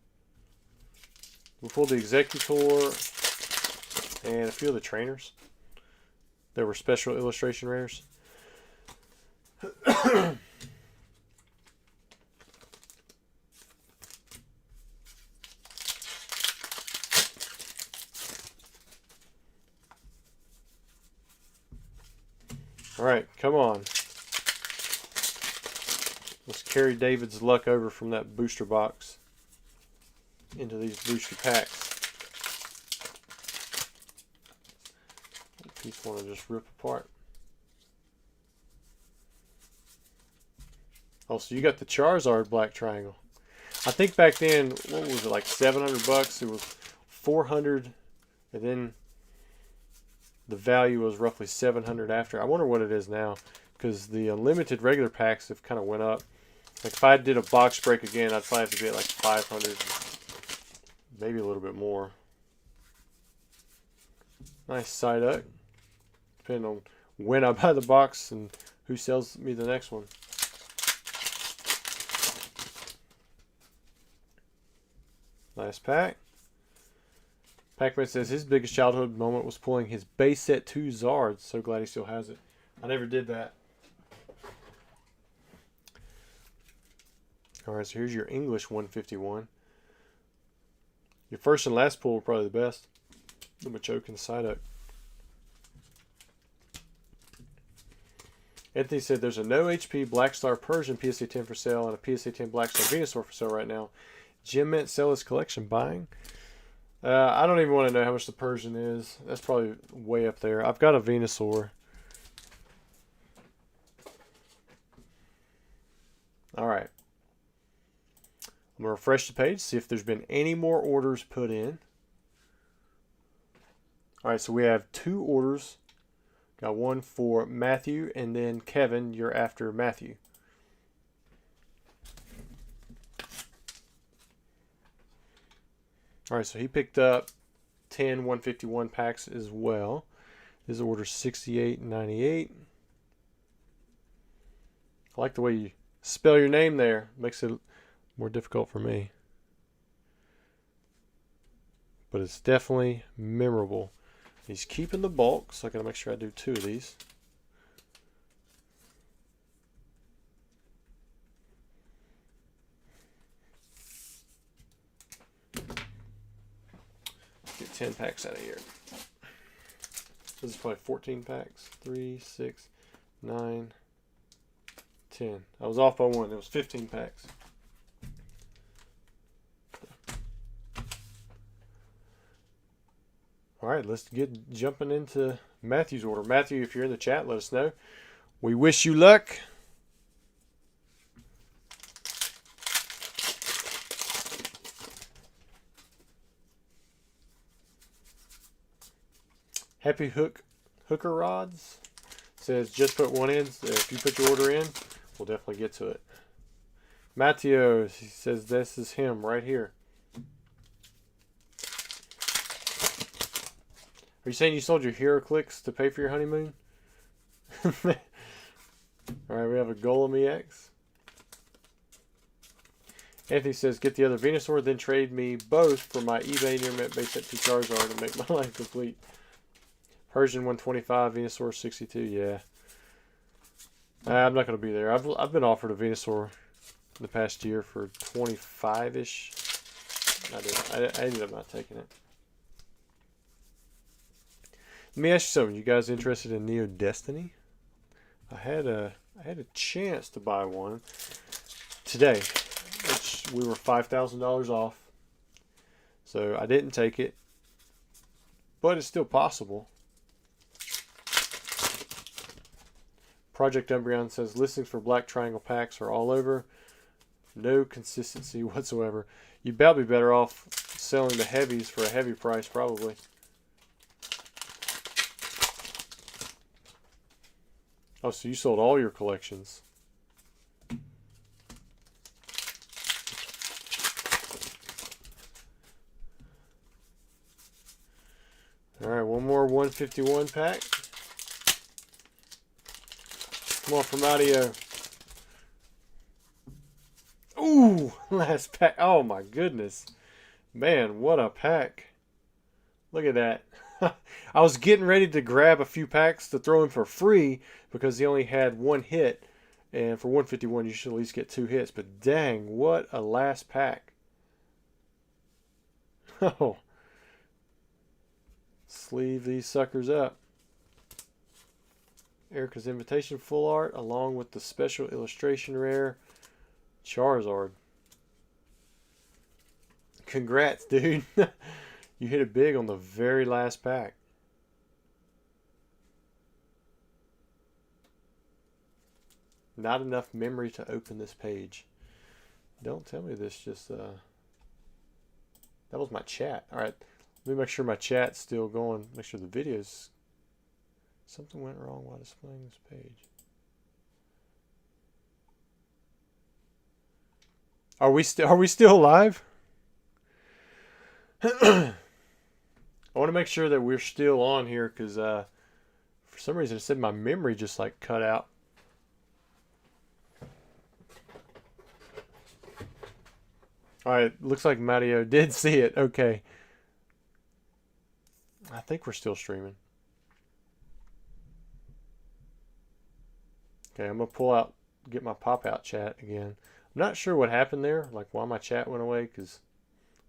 We pulled the Executor and a few of the trainers. There were special illustration rares. All right, come on. Let's carry David's luck over from that booster box into these booster packs. People want to just rip apart. Oh, so you got the Charizard Black Triangle. I think back then, what was it, like 700 bucks? It was 400, and then the value was roughly 700 after. I wonder what it is now, because the unlimited regular packs have kind of went up. Like if I did a box break again, I'd probably have to be at like 500, maybe a little bit more. Nice side up, depending on when I buy the box and who sells me the next one. Nice pack. Pac-Man says his biggest childhood moment was pulling his base set 2 Zards. So glad he still has it. I never did that. Alright, so here's your English 151. Your first and last pull were probably the best. The Machoke and Psyduck. Anthony said there's a no HP Black Star Persian PSA 10 for sale and a PSA 10 Black Star Venusaur for sale right now. Jim meant sell his collection buying. I don't even want to know how much the Persian is. That's probably way up there. I've got a Venusaur. Alright. I'm going to refresh the page, see if there's been any more orders put in. Alright, so we have 2 orders. Got one for Matthew, and then Kevin, you're after Matthew. Alright, so he picked up 10 151 packs as well. His order's $68.98. I like the way you spell your name there. Makes it more difficult for me. But it's definitely memorable. He's keeping the bulk, so I gotta make sure I do 2 of these. 10 packs out of here. This is probably 14 packs. 3, 6, 9, 10. I was off by 1. It was 15 packs. All right, let's get jumping into Matthew's order. Matthew, if you're in the chat, let us know. We wish you luck. Happy Hooker Rods says just put one in. So if you put your order in, we'll definitely get to it. Matthew, he says this is him right here. Are you saying you sold your hero clicks to pay for your honeymoon? Alright, we have a Golem EX. Anthony says, get the other Venusaur, then trade me both for my eBay near mint base set 2 Charizard and make my life complete. Persian 125, Venusaur 62, yeah. I'm not going to be there. I've been offered a Venusaur in the past year for 25-ish. I ended up not taking it. Let me ask you something. You guys interested in Neo Destiny? I had a chance to buy one today, which we were $5,000 off. So I didn't take it, but it's still possible. Project Umbreon says listings for Black Triangle packs are all over. No consistency whatsoever. You'd about be better off selling the heavies for a heavy price, probably. Oh, so you sold all your collections. All right, one more 151 pack. Come on, from audio. Ooh, last pack. Oh my goodness. Man, what a pack. Look at that. I was getting ready to grab a few packs to throw in for free because he only had one hit. And for 151, you should at least get 2 hits. But dang, what a last pack. Oh. Sleeve these suckers up. Erica's Invitation full art along with the special illustration rare Charizard. Congrats, dude. You hit it big on the very last pack. Not enough memory to open this page. Don't tell me this just that was my chat. Alright, let me make sure my chat's still going. Make sure the video's something went wrong while displaying this page. Are we still live? I want to make sure that we're still on here because for some reason it said my memory just like cut out. Alright, looks like Mario did see it. Okay. I think we're still streaming. Okay, I'm going to get my pop-out chat again. I'm not sure what happened there, like why my chat went away, because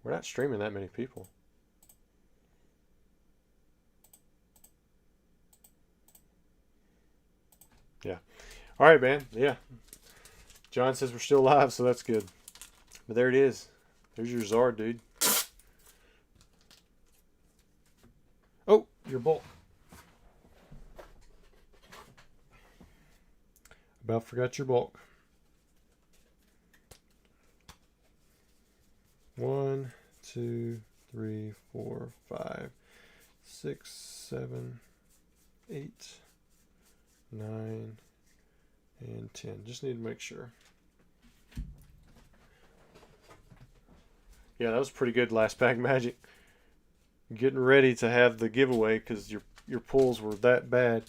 we're not streaming that many people. Yeah. All right, man. Yeah. John says we're still live, so that's good. But there it is. There's your Zard, dude. Oh, your bulk. About forgot your bulk. 1, 2, 3, 4, 5, 6, 7, 8, 9, and 10. Just need to make sure. Yeah, that was pretty good last pack magic. Getting ready to have the giveaway because your pulls were that bad,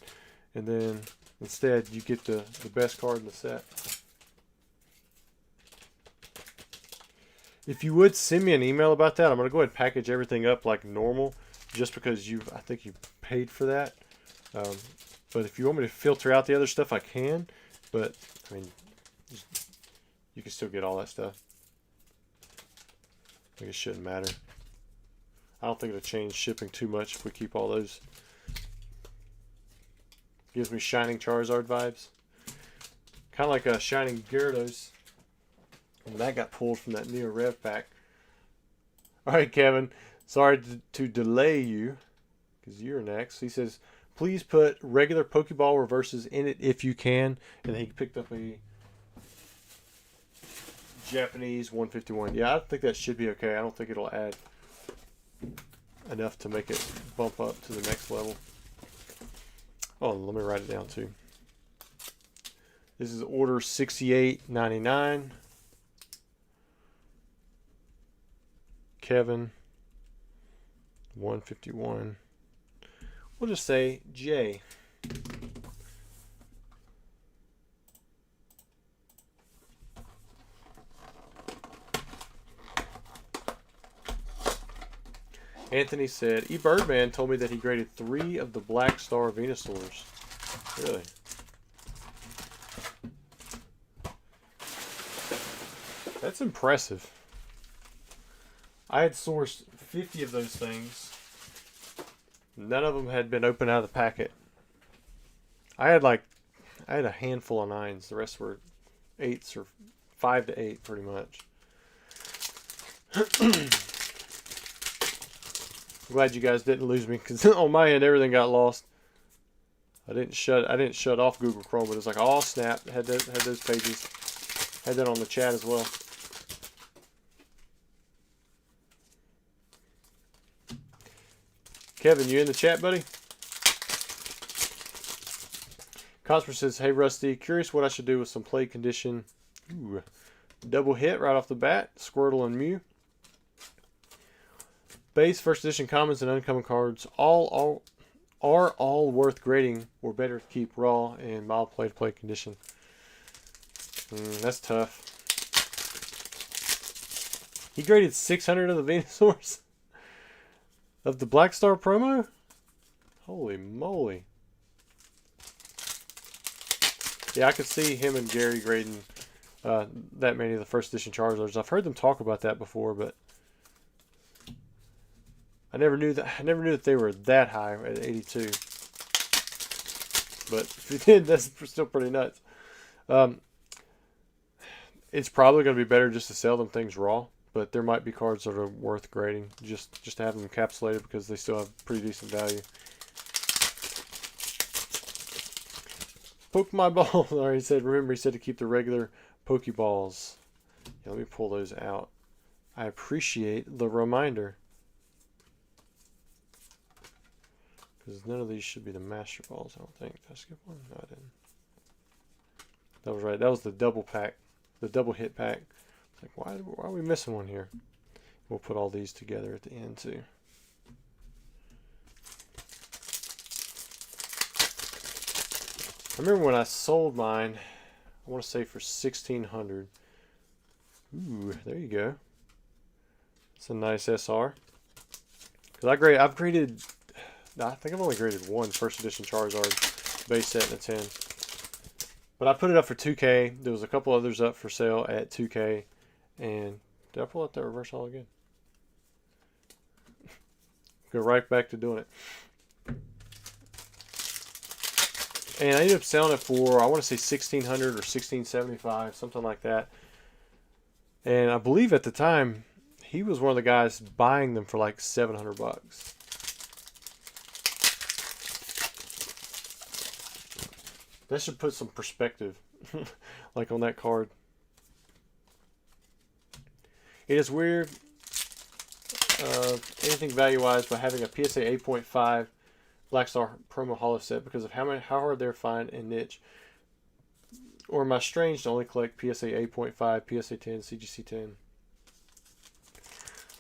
and then instead you get the best card in the set. If you would send me an email about that, I'm gonna go ahead and package everything up like normal, just because I think you paid for that. But if you want me to filter out the other stuff, I can. But I mean, you can still get all that stuff. I think it shouldn't matter. I don't think it'll change shipping too much if we keep all those. Gives me Shining Charizard vibes. Kind of like a Shining Gyarados. And that got pulled from that Neo Repack. Alright, Kevin. Sorry to delay you, because you're next. He says, please put regular Pokeball reverses in it if you can. And he picked up a Japanese 151. Yeah, I think that should be okay. I don't think it'll add enough to make it bump up to the next level. Oh, let me write it down too. This is order 68.99. Kevin 151. We'll just say J. Anthony said, Birdman told me that he graded 3 of the Black Star Venusaurs. Really? That's impressive. I had sourced 50 of those things. None of them had been opened out of the packet. I had a handful of 9s. The rest were 8s, or 5 to 8 pretty much. I'm glad you guys didn't lose me, because on my end everything got lost. I didn't shut off Google Chrome, but it was like, oh snap, had those pages. Had that on the chat as well. Kevin, you in the chat, buddy? Cosper says, hey Rusty, curious what I should do with some play condition. Ooh, double hit right off the bat, Squirtle and Mew. Base, first edition commons, and uncommon cards are all worth grading, or better to keep raw and mild play condition. That's tough. He graded 600 of the Venusaurs of the Black Star promo? Holy moly. Yeah, I could see him and Gary grading that many of the first edition Charizards. I've heard them talk about that before, but I never knew that they were that high at 82. But if you did, that's still pretty nuts. It's probably going to be better just to sell them things raw, but there might be cards that are worth grading just to have them encapsulated, because they still have pretty decent value. Poke my ball. He said, remember, he said to keep the regular Pokeballs. Yeah, let me pull those out. I appreciate the reminder, because none of these should be the Master Balls, I don't think. Did I skip one? No, I didn't. That was right. That was the double pack, the double hit pack. It's like, why are we missing one here? We'll put all these together at the end too. I remember when I sold mine, I want to say for $1,600. Ooh, there you go. It's a nice SR. Because I've graded, I think I've only graded one first edition Charizard base set in a 10. But I put it up for 2K. There was a couple others up for sale at 2K. And did I pull out that reverse holo again? Go right back to doing it. And I ended up selling it for, I want to say $1,600 or $1,675, something like that. And I believe at the time, he was one of the guys buying them for like $700. That should put some perspective, like on that card. It is weird, anything value-wise, by having a PSA 8.5 Black Star promo holo set because of how hard they're find and niche. Or am I strange to only collect PSA 8.5, PSA 10, CGC 10?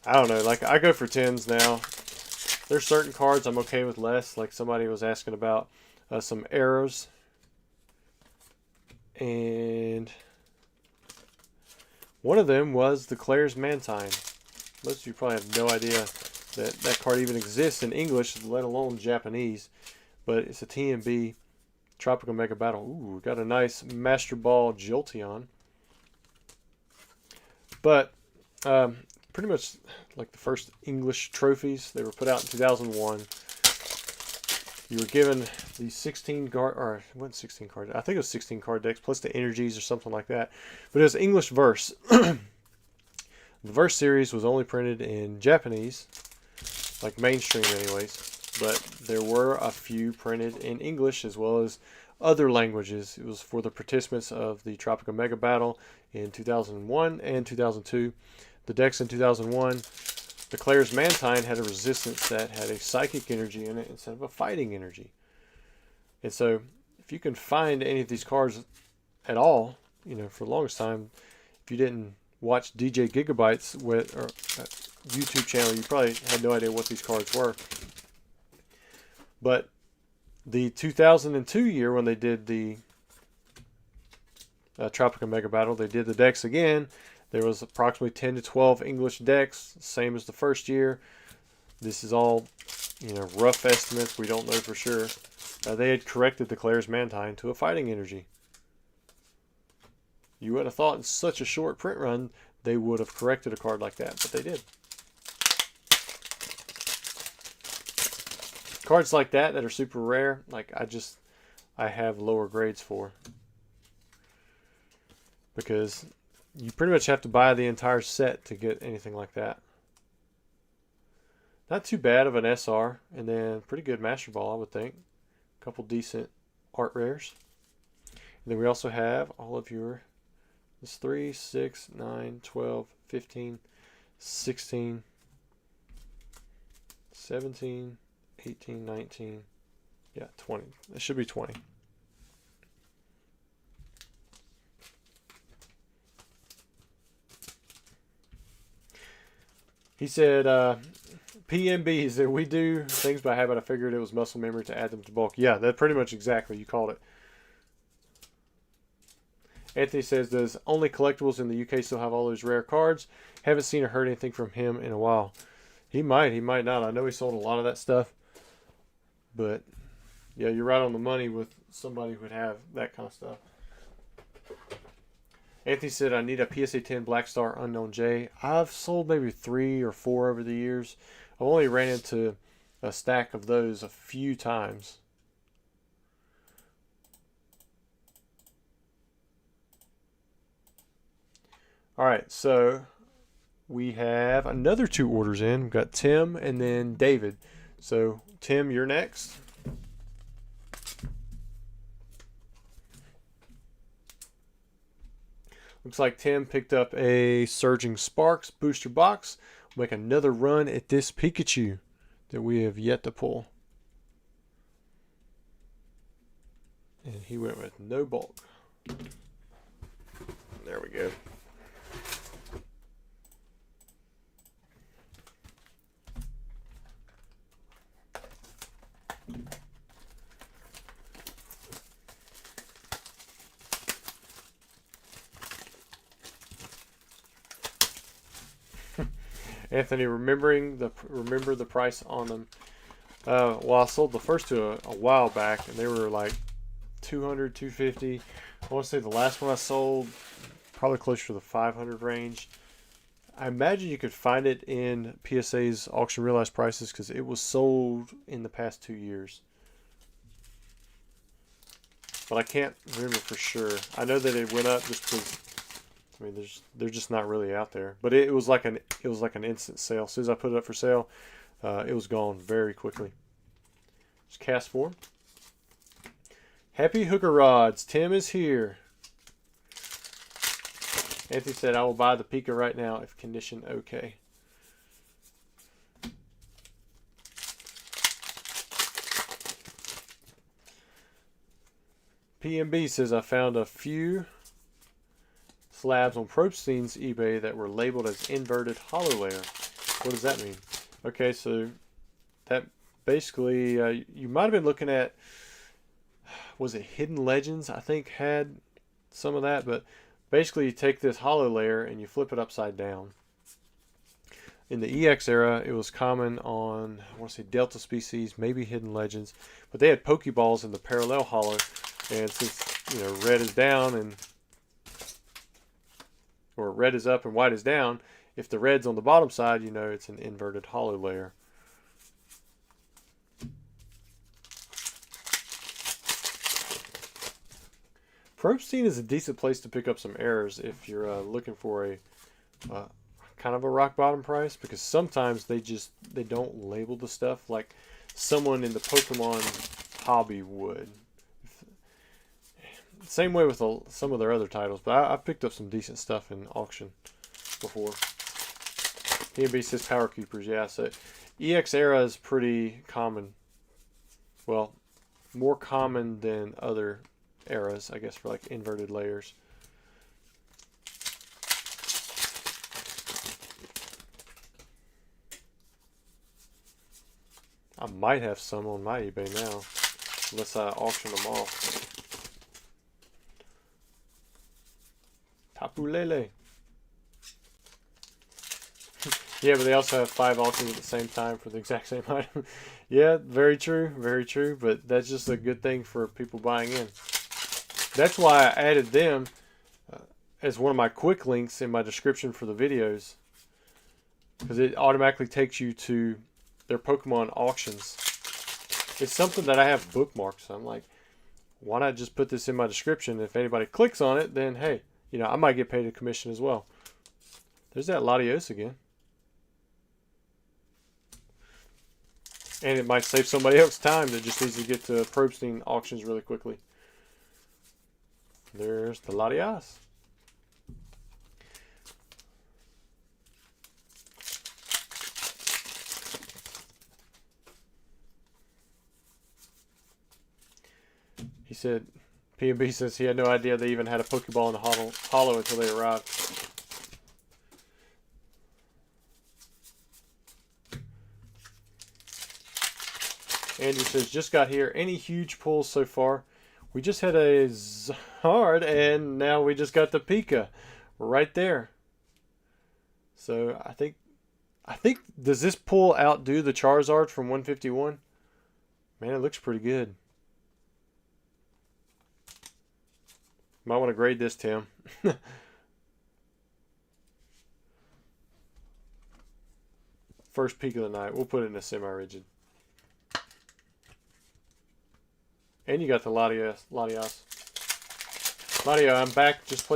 I don't know. Like, I go for 10s now. There's certain cards I'm okay with less. Like somebody was asking about some arrows. And one of them was the Claire's Mantine. Most of you probably have no idea that that card even exists in English, let alone Japanese. But it's a TMB Tropical Mega Battle. Ooh, got a nice Master Ball Jolteon. But pretty much like the first English trophies. They were put out in 2001. You were given the 16 card, or it wasn't 16 cards. I think it was 16 card decks plus the energies or something like that. But it was English verse. The verse series was only printed in Japanese, like mainstream anyways. But there were a few printed in English as well as other languages. It was for the participants of the Tropical Mega Battle in 2001 and 2002. The decks in 2001, the Claire's Mantine had a resistance that had a psychic energy in it instead of a fighting energy. And so if you can find any of these cards at all, you know, for the longest time, if you didn't watch DJ Gigabyte's YouTube channel, you probably had no idea what these cards were. But the 2002 year, when they did the Tropical Mega Battle, they did the decks again. There was approximately 10 to 12 English decks, same as the first year. This is all, you know, rough estimates. We don't know for sure. They had corrected the Claire's Mantine to a fighting energy. You would have thought in such a short print run they would have corrected a card like that, but they did. Cards like that are super rare, like I have lower grades for. Because you pretty much have to buy the entire set to get anything like that. Not too bad of an SR, and then pretty good Master Ball, I would think. A couple decent art rares. And then we also have all of your, this 3, 6, 9, 12, 15, 16, 17, 18, 19, yeah, 20. It should be 20. He said, PMBs, that we do things by habit. I figured it was muscle memory to add them to bulk. Yeah, that pretty much exactly. You called it. Anthony says, does Only Collectibles in the UK still have all those rare cards? Haven't seen or heard anything from him in a while. He might not. I know he sold a lot of that stuff. But, yeah, you're right on the money with somebody who would have that kind of stuff. Anthony said, I need a PSA 10 Black Star Unknown J. I've sold maybe 3 or 4 over the years. I've only ran into a stack of those a few times. Alright, so we have another 2 orders in. We've got Tim and then David. So, Tim, you're next. Looks like Tim picked up a Surging Sparks booster box. We'll make another run at this Pikachu that we have yet to pull. And he went with no bulk. There we go. Anthony, remember the price on them. Well, I sold the first 2 a while back, and they were like $200, $250. I want to say the last one I sold probably closer to the $500 range. I imagine you could find it in PSA's auction realized prices because it was sold in the past 2 years. But I can't remember for sure. I know that it went up just because, I mean, they're just not really out there. But it was like an instant sale. As soon as I put it up for sale, it was gone very quickly. Just cast 4. Happy hooker rods. Tim is here. Anthony said, I will buy the Pika right now if condition okay. PMB says, I found a few slabs on Probstein's eBay that were labeled as inverted hollow layer. What does that mean? Okay, so that basically, you might have been looking at, was it Hidden Legends? I think had some of that, but basically you take this hollow layer and you flip it upside down. In the EX era, it was common on, I want to say Delta Species, maybe Hidden Legends, but they had Pokeballs in the parallel hollow, and since, you know, red is down and, or red is up and white is down, if the red's on the bottom side, you know it's an inverted hollow layer. Probestein is a decent place to pick up some errors if you're looking for a kind of a rock bottom price, because sometimes they don't label the stuff like someone in the Pokemon hobby would. Same way with some of their other titles, but I picked up some decent stuff in auction before. P&B says Power Keepers, yeah. So EX era is pretty common. Well, more common than other eras, I guess, for like inverted layers. I might have some on my eBay now, unless I auction them off. Tapu Lele. Yeah, but they also have 5 auctions at the same time for the exact same item. Yeah, very true, very true. But that's just a good thing for people buying in. That's why I added them as one of my quick links in my description for the videos, because it automatically takes you to their Pokemon auctions. It's something that I have bookmarked, so I'm like, why not just put this in my description? If anybody clicks on it, then hey, you know, I might get paid a commission as well. There's that Latios again. And it might save somebody else time that just needs to get to Probestein auctions really quickly. There's the Latias. He said, P&B says he had no idea they even had a Pokeball in the hollow until they arrived. Andrew says, just got here. Any huge pulls so far? We just had a Zard, and now we just got the Pika right there. So I think, does this pull outdo the Charizard from 151? Man, it looks pretty good. Might want to grade this, Tim. First peak of the night. We'll put it in a semi-rigid. And you got the Latias. Ladio, I'm back. Just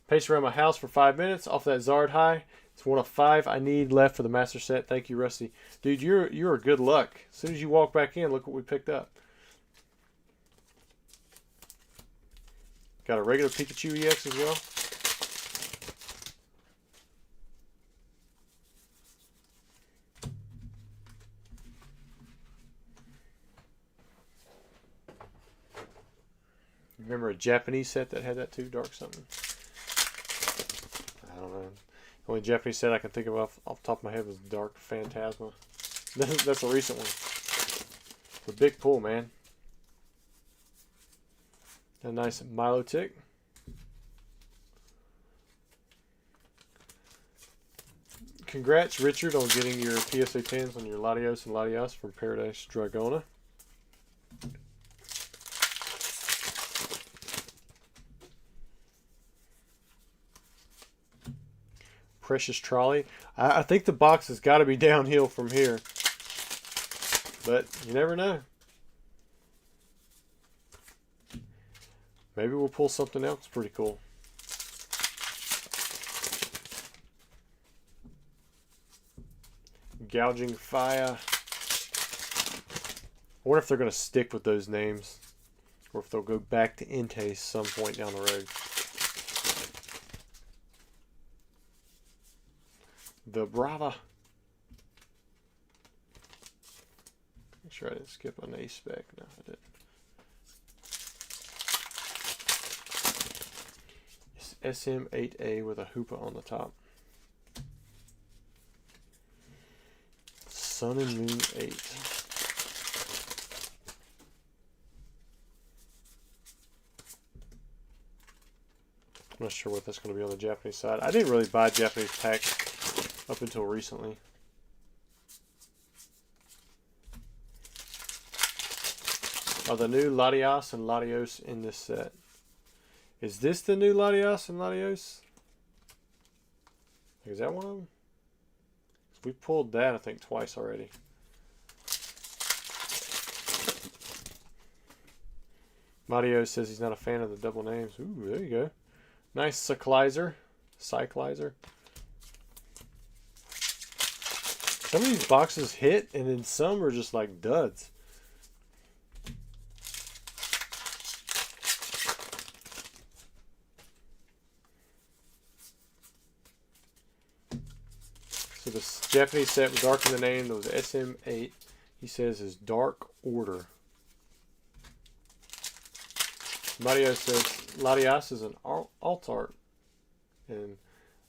paced around my house for 5 minutes off that Zard high. It's one of 5 I need left for the master set. Thank you, Rusty. Dude, you're a good luck. As soon as you walk back in, look what we picked up. Got a regular Pikachu EX as well. Remember a Japanese set that had that too? Dark something. I don't know. The only Japanese set I can think of off the top of my head was Dark Phantasma. That's a recent one. It's a big pull, man. A nice Milotic. Congrats, Richard, on getting your PSA 10s on your Latios and Latias from Paradise Dragona. Precious Trolley. I think the box has got to be downhill from here, but you never know. Maybe we'll pull something else pretty cool. Gouging Fire. I wonder if they're going to stick with those names, or if they'll go back to Entei some point down the road. The Brava. Make sure I didn't skip an A spec. No, I didn't. It's SM8A with a Hoopa on the top. Sun and Moon 8. I'm not sure what that's going to be on the Japanese side. I didn't really buy Japanese packs up until recently. Are the new Latias and Latios in this set? Is this the new Latias and Latios? Is that one of them? We pulled that, I think, twice already. Mario says he's not a fan of the double names. Ooh, there you go. Nice Cyclizer. Cyclizer. Some of these boxes hit, and then some are just like duds. So this Japanese set with Dark in the name, that was SM8, he says is Dark Order. Mario says Latias is an alt art, and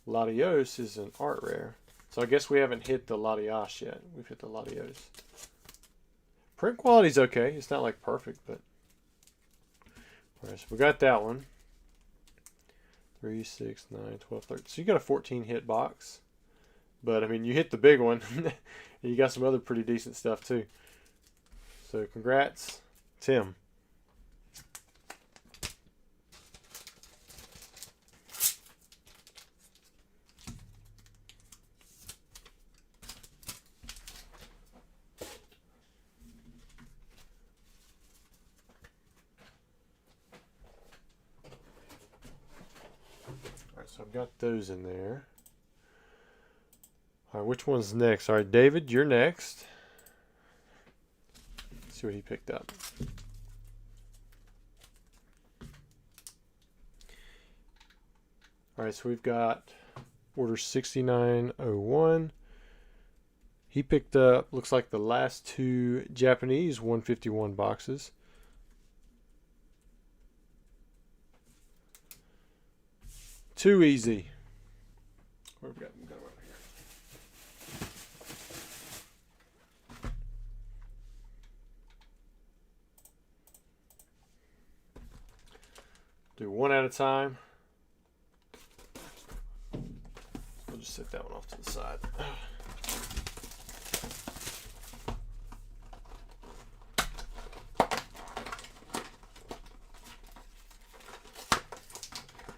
Latios is an art rare. So I guess we haven't hit the Latias yet. We've hit the Latios. Print quality's okay. It's not like perfect, but. Alright, so we got that one. 3, 6, 9, 12, 13. So you got a 14 hit box. But I mean, you hit the big one. You got some other pretty decent stuff too. So congrats, Tim. So I've got those in there. All right, which one's next? All right, David, you're next. Let's see what he picked up. All right, so we've got order 6901. He picked up, looks like the last two Japanese 151 boxes. Too easy. Where we got them? Got them over here. Do one at a time. We'll just set that one off to the side.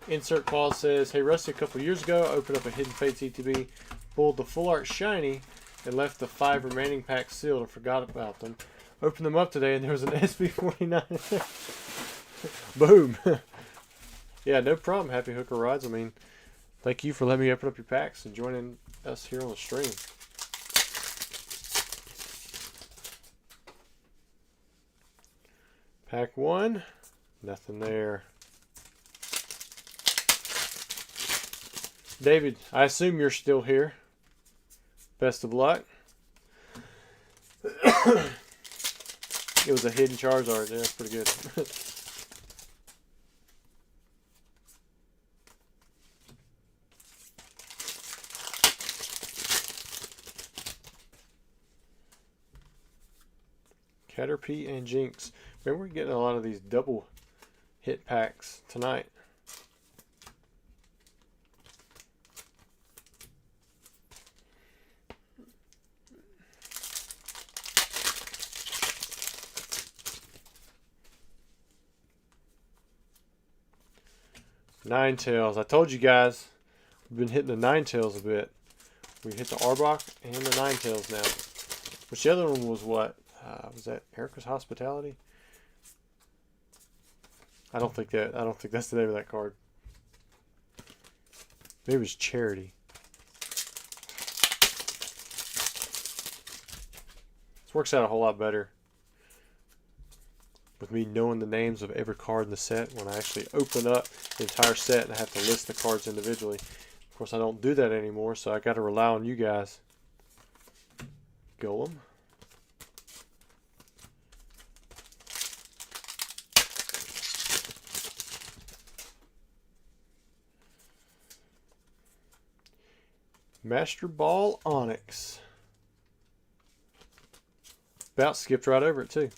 Insert clause says, hey Rusty, a couple years ago, I opened up a Hidden Fates ETB, pulled the Full Art Shiny, and left the 5 remaining packs sealed and forgot about them. Opened them up today and there was an SB49 in there. Boom. Yeah, no problem, Happy Hooker Rides. I mean, thank you for letting me open up your packs and joining us here on the stream. Pack 1, nothing there. David, I assume you're still here. Best of luck. It was a hidden Charizard. Yeah, that's pretty good. Caterpie and Jinx. Man, we're getting a lot of these double hit packs tonight. Ninetales. I told you guys, we've been hitting the Ninetales a bit. We hit the Arbok and the Ninetales now. Which the other one was what? Was that Erica's Hospitality? I don't think that's the name of that card. Maybe it was Charity. This works out a whole lot better with me knowing the names of every card in the set when I actually open up the entire set and I have to list the cards individually. Of course, I don't do that anymore, so I got to rely on you guys. Golem. Master Ball Onyx. About skipped right over it too.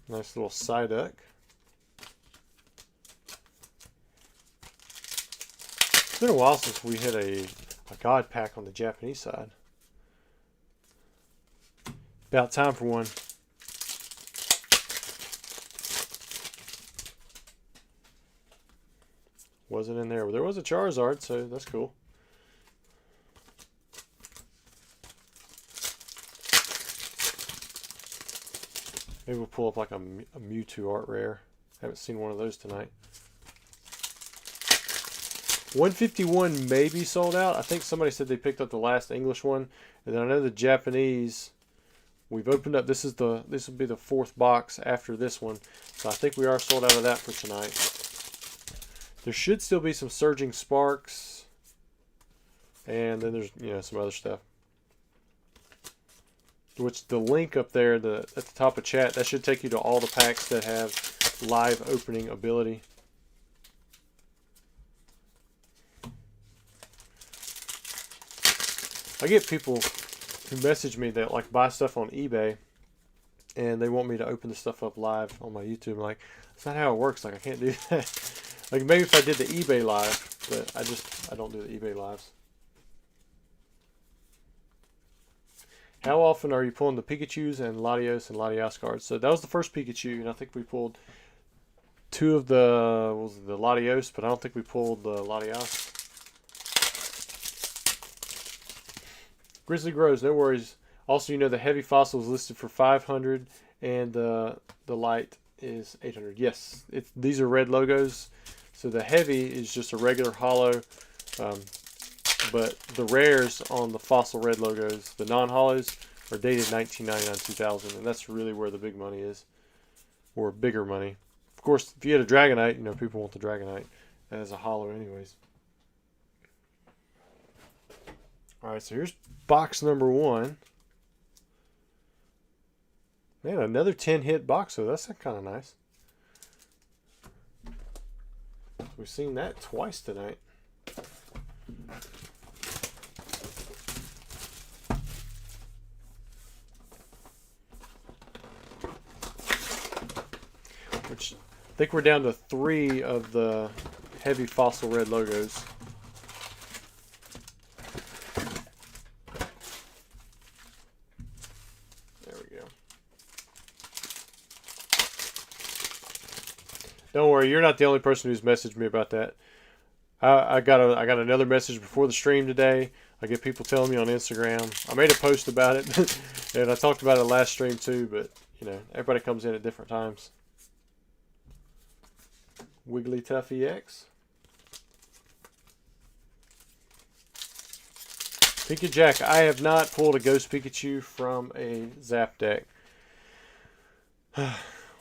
Nice little Psyduck. It's been a while since we hit a God pack on the Japanese side. About time for one. Wasn't in there. Well, there was a Charizard, so that's cool. Maybe we'll pull up like a Mewtwo art rare. Haven't seen one of those tonight. 151 may be sold out. I think somebody said they picked up the last English one, and then I know the Japanese. We've opened up. This will be the 4th box after this one, so I think we are sold out of that for tonight. There should still be some Surging Sparks, and then there's some other stuff. Which the link up there, at the top of chat, that should take you to all the packs that have live opening ability. I get people who message me that like buy stuff on eBay and they want me to open the stuff up live on my YouTube. I'm like, that's not how it works. Like, I can't do that. Like, maybe if I did the eBay live, but I don't do the eBay lives. How often are you pulling the Pikachus and Latios and Latias cards? So that was the first Pikachu, and I think we pulled 2 of the Latios, but I don't think we pulled the Latias. Grizzly grows, no worries. Also, the heavy fossil is listed for 500, and the light is 800. Yes, these are red logos. So the heavy is just a regular hollow, but the rares on the fossil red logos, the non-hollows, are dated 1999-2000, and that's really where the big money is, or bigger money. Of course, if you had a Dragonite, people want the Dragonite as a hollow anyways. All right, so here's box number 1. Man, another 10-hit box, so that's kind of nice. We've seen that twice tonight. Which, I think we're down to 3 of the heavy fossil red logos. There we go. Don't worry, you're not the only person who's messaged me about that. I got another message before the stream today. I get people telling me on Instagram. I made a post about it, and I talked about it last stream too. But everybody comes in at different times. Wigglytuff EX. Pikajack. I have not pulled a Ghost Pikachu from a Zap deck.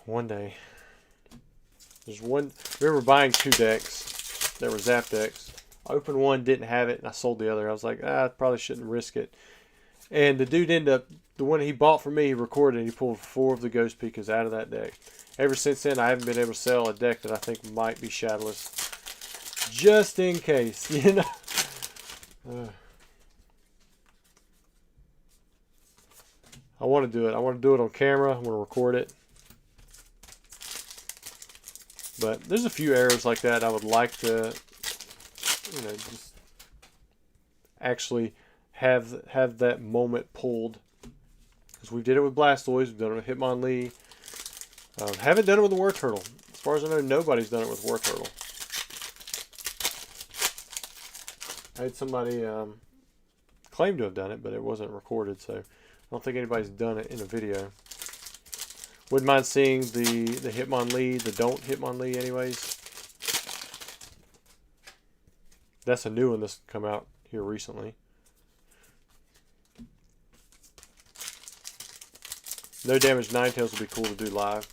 One day. There's one. I remember buying 2 decks that were Zap decks. I opened one, didn't have it, and I sold the other. I was like, I probably shouldn't risk it. And the dude ended up, the one he bought for me, he recorded, and he pulled 4 of the Ghost Pikas out of that deck. Ever since then, I haven't been able to sell a deck that I think might be shadowless. Just in case, I want to do it. I want to do it on camera. I want to record it. But there's a few errors like that I would like to, just actually have that moment pulled. Because we did it with Blastoise, we've done it with Hitmonlee. Haven't done it with the War Turtle. As far as I know, nobody's done it with War Turtle. I had somebody claim to have done it, but it wasn't recorded, so I don't think anybody's done it in a video. Wouldn't mind seeing the Hitmonlee, the don't Hitmonlee anyways. That's a new one that's come out here recently. No Damage Ninetales would be cool to do live.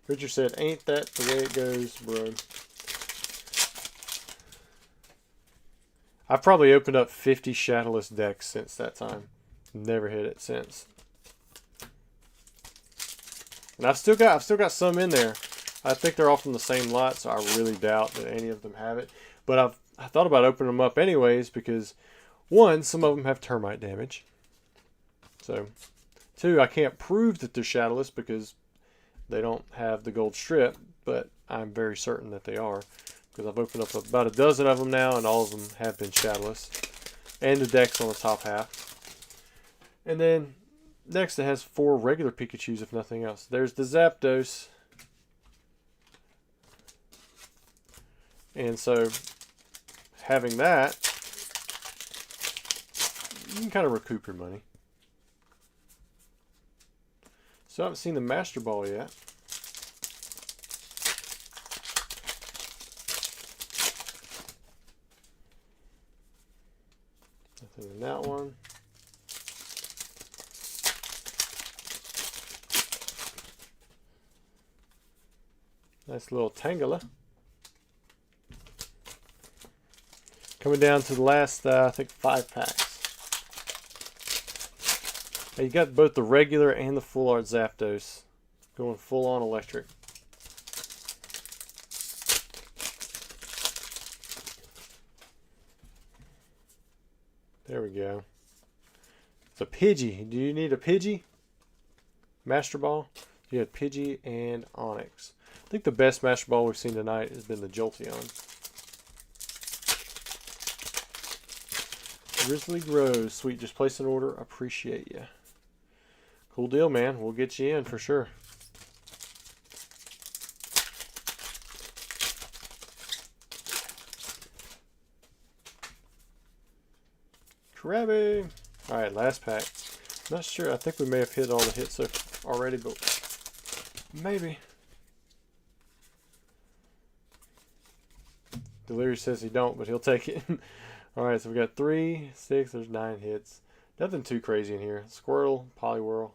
Richard said, ain't that the way it goes, bro? I've probably opened up 50 shadowless decks since that time. Never hit it since. And I've still got some in there. I think they're all from the same lot, so I really doubt that any of them have it. But I thought about opening them up anyways because, 1, some of them have termite damage. So, 2, I can't prove that they're shadowless because they don't have the gold strip, but I'm very certain that they are. Because I've opened up about a dozen of them now, and all of them have been shadowless. And the deck's on the top half. And then next, it has 4 regular Pikachus, if nothing else. There's the Zapdos. And so, having that, you can kind of recoup your money. So I haven't seen the Master Ball yet. Nothing in that one. Nice little Tangela. Coming down to the last, I think, 5 packs. Now you got both the regular and the full art Zapdos going full on electric. There we go. It's a Pidgey. Do you need a Pidgey? Master Ball? You had Pidgey and Onyx. I think the best Master Ball we've seen tonight has been the Jolteon. Grizzly grows. Sweet, just place an order. Appreciate you. Cool deal, man. We'll get you in for sure. Krabby. Alright, last pack. Not sure. I think we may have hit all the hits already, but maybe. Delirious says he don't, but he'll take it. Alright, so we got 3, 6, there's 9 hits. Nothing too crazy in here. Squirtle, Poliwhirl.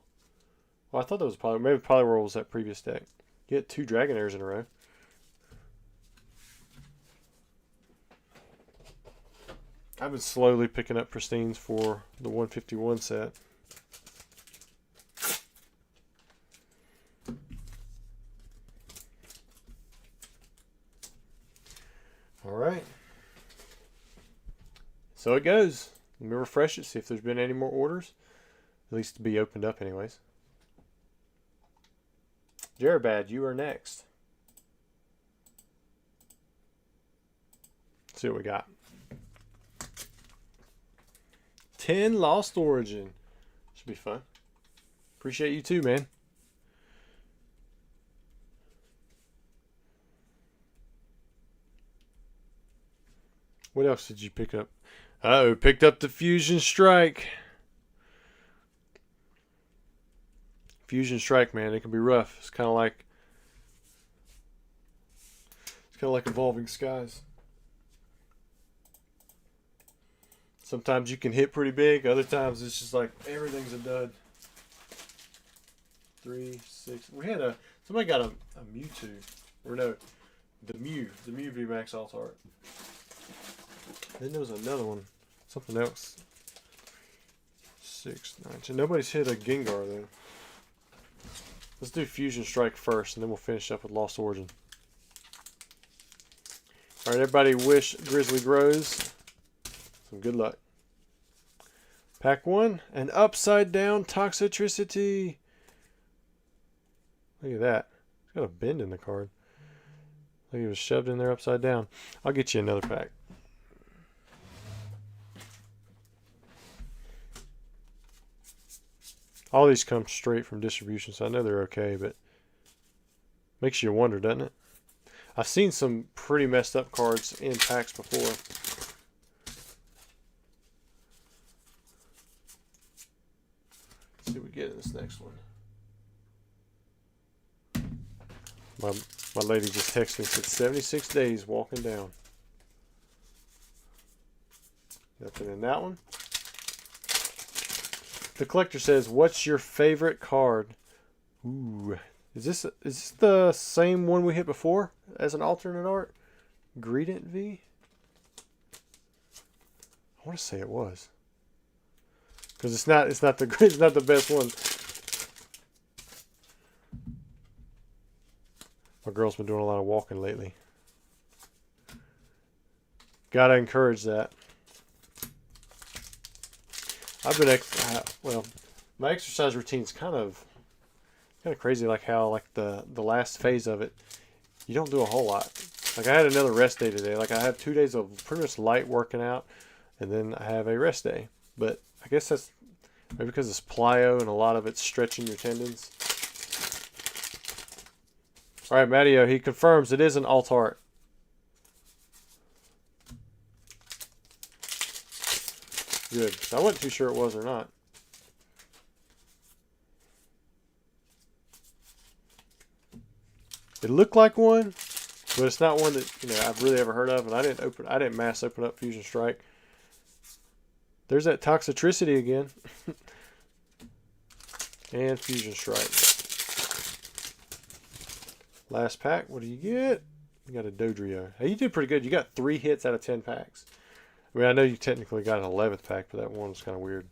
Well, I thought that was Poliwhirl. Maybe Poliwhirl was that previous deck. You get 2 Dragonairs in a row. I've been slowly picking up Pristines for the 151 set. Alright. So it goes. Let me refresh it, see if there's been any more orders. At least to be opened up anyways. Jarabad, you are next. Let's see what we got. 10 Lost Origin. Should be fun. Appreciate you too, man. What else did you pick up? Uh-oh, picked up the Fusion Strike. Fusion Strike, man, it can be rough. It's kind of like Evolving Skies. Sometimes you can hit pretty big. Other times it's just like everything's a dud. 3, 6. We had somebody got a Mewtwo, or no, the Mew VMAX Alt Art. Then there was another one, something else. 6, 9. So nobody's hit a Gengar though. Let's do Fusion Strike first, and then we'll finish up with Lost Origin. All right, everybody, wish Grizzly grows some good luck. Pack 1, an upside down Toxicity. Look at that. It's got a bend in the card. Like it was shoved in there upside down. I'll get you another pack. All these come straight from distribution, so I know they're okay, but makes you wonder, doesn't it? I've seen some pretty messed up cards in packs before. Let's see what we get in this next one. My lady just texted me and said 76 days walking down. Nothing in that one. The collector says, "What's your favorite card?" Ooh, is this the same one we hit before as an alternate art? Greedent V. I want to say it was, because it's not the best one. My girl's been doing a lot of walking lately. Gotta encourage that. I've been well, my exercise routine's kind of crazy. Like how the last phase of it, you don't do a whole lot. Like I had another rest day today. Like I have 2 days of pretty much light working out, and then I have a rest day. But I guess Maybe because it's plyo and a lot of it's stretching your tendons. All right, Matteo, he confirms it is an alt art. Good. I wasn't too sure it was or not. It looked like one, but it's not one that I've really ever heard of, and I didn't mass open up Fusion Strike. There's that Toxicity again. And Fusion Strike. Last pack, what do you get? You got a Dodrio. Hey, you did pretty good. You got 3 hits out of 10 packs. I mean, I know you technically got an 11th pack, but that one was kind of weird.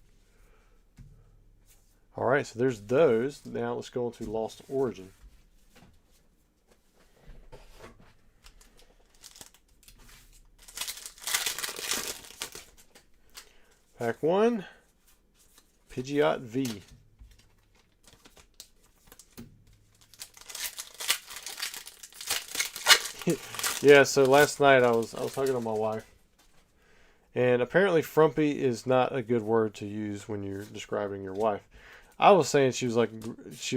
Alright, so there's those. Now let's go into Lost Origin. Pack 1, Pidgeot V. Yeah, so last night I was talking to my wife, and apparently frumpy is not a good word to use when you're describing your wife. I was saying she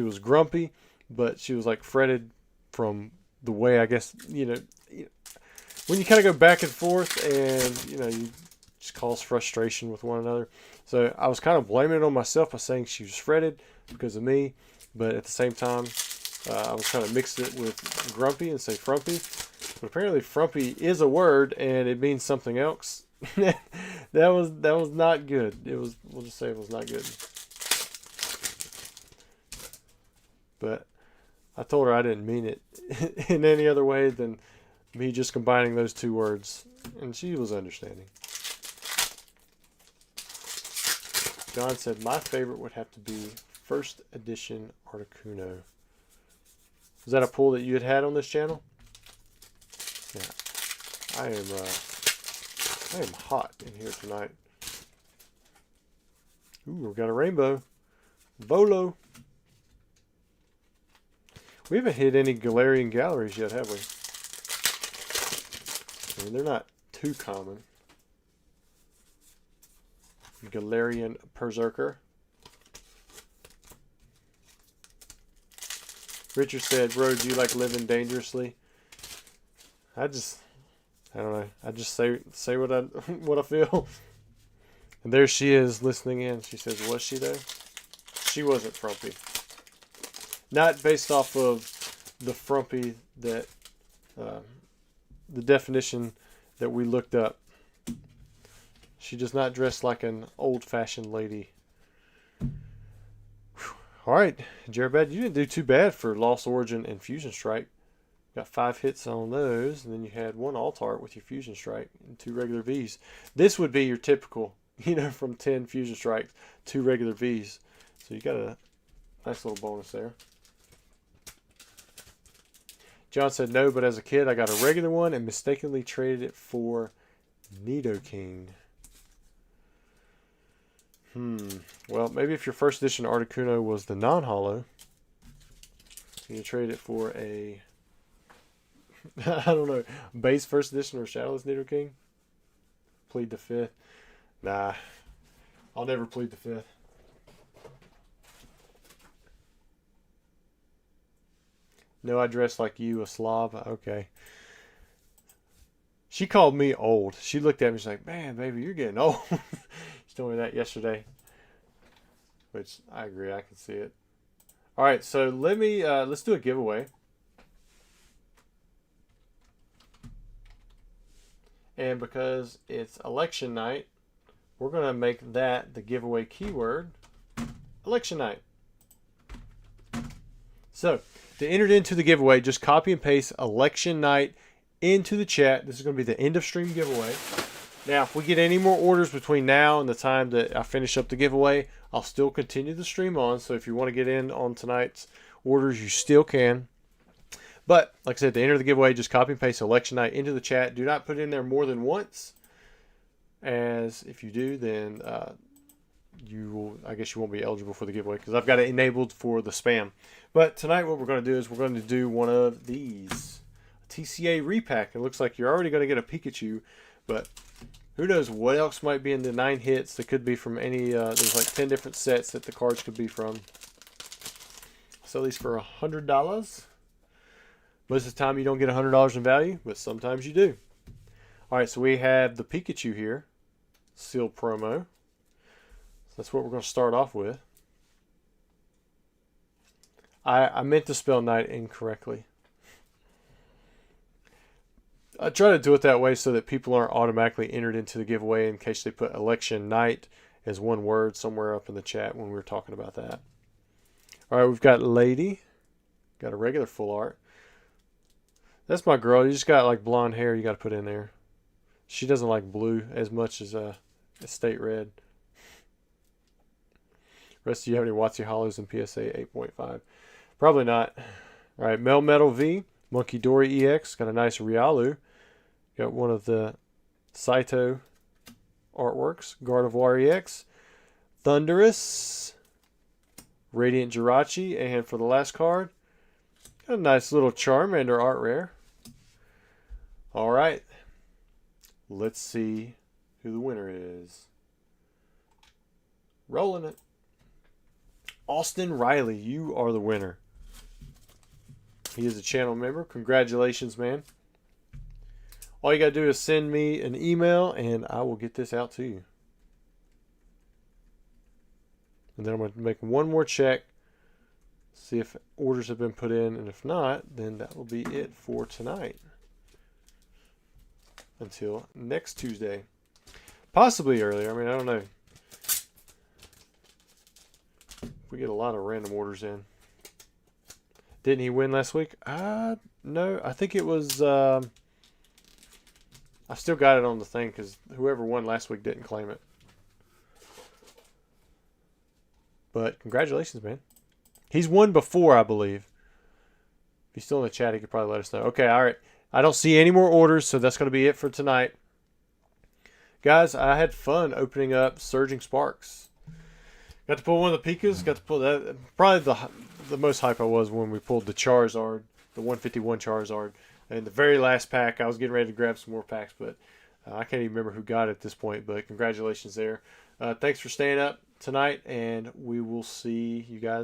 was grumpy, but she was like fretted from the way, I guess, when you kind of go back and forth and you just cause frustration with one another. So I was kind of blaming it on myself by saying she was fretted because of me, but at the same time I was trying to mix it with grumpy and say frumpy. But apparently frumpy is a word and it means something else. that was not good. We'll just say it was not good. But I told her I didn't mean it in any other way than me just combining those 2 words, and she was understanding. John said my favorite would have to be first edition Articuno. Was that a pull that you had on this channel? Yeah. I am hot in here tonight. Ooh, we've got a rainbow. Volo. We haven't hit any Galarian Galleries yet, have we? I mean, they're not too common. Galarian Berserker. Richard said, bro, do you like living dangerously? I don't know. I just say what I feel. And there she is listening in. She says, was she though? She wasn't frumpy. Not based off of the frumpy that the definition that we looked up. She does not dress like an old-fashioned lady. Whew. All right, Jared, you didn't do too bad for Lost Origin and Fusion Strike. Got 5 hits on those, and then you had 1 alt art with your Fusion Strike and 2 regular Vs. This would be your typical, from 10 Fusion Strikes, 2 regular Vs. So you got a nice little bonus there. John said no, but as a kid I got a regular one and mistakenly traded it for Nidoking. Well, maybe if your first edition Articuno was the non-holo, you trade it for a, I don't know, base first edition or Shadowless Nidoking? Plead the 5th. Nah, I'll never plead the 5th. No, I dress like you, a slob. Okay. She called me old. She looked at me, she's like, man, baby, you're getting old. She told me that yesterday. Which, I agree, I can see it. Alright, so let's do a giveaway. And because it's election night, we're going to make that the giveaway keyword, election night. So, to enter into the giveaway, just copy and paste election night into the chat. This is going to be the end of stream giveaway. Now, if we get any more orders between now and the time that I finish up the giveaway, I'll still continue the stream on. So if you want to get in on tonight's orders, you still can. But, like I said, to enter the giveaway, just copy and paste election night into the chat. Do not put it in there more than once, as if you do, then I guess you won't be eligible for the giveaway because I've got it enabled for the spam. But tonight what we're going to do is we're going to do one of these. A TCA Repack. It looks like you're already going to get a Pikachu, but Who knows what else might be in the 9 hits that could be from any, there's like 10 different sets that the cards could be from. Sell these for $100. Most of the time you don't get $100 in value, but sometimes you do. Alright, so we have the Pikachu here. Sealed promo. So that's what we're going to start off with. I meant to spell night incorrectly. I try to do it that way so that people aren't automatically entered into the giveaway in case they put election night as one word somewhere up in the chat when we were talking about that. Alright, we've got Lady. Got a regular full art. That's my girl. You just got like blonde hair you got to put in there. She doesn't like blue as much as Estate Red. Rest of you have any Watsy Hollows in PSA 8.5? Probably not. Alright, Melmetal V. Monkey Dory EX. Got a nice Riolu. Got one of the Saito artworks. Gardevoir EX. Thundurus. Radiant Jirachi. And for the last card, got a nice little Charmander art rare. Alright. Let's see who the winner is. Rolling it. Austin Riley, you are the winner. He is a channel member. Congratulations, man. All you got to do is send me an email and I will get this out to you. And then I'm going to make one more check. See if orders have been put in. And if not, then that will be it for tonight. Until next Tuesday. Possibly earlier. I mean, I don't know. We get a lot of random orders in. Didn't he win last week? No. I think it was... I still got it on the thing because whoever won last week didn't claim it. But congratulations, man. He's won before, I believe. If he's still in the chat, he could probably let us know. Okay, all right. I don't see any more orders, so that's going to be it for tonight. Guys, I had fun opening up Surging Sparks. Got to pull one of the Pikas. Got to pull that. Probably the most hype I was when we pulled the Charizard, the 151 Charizard. In the very last pack, I was getting ready to grab some more packs, but I can't even remember who got it at this point. But congratulations there. Thanks for staying up tonight, and we will see you guys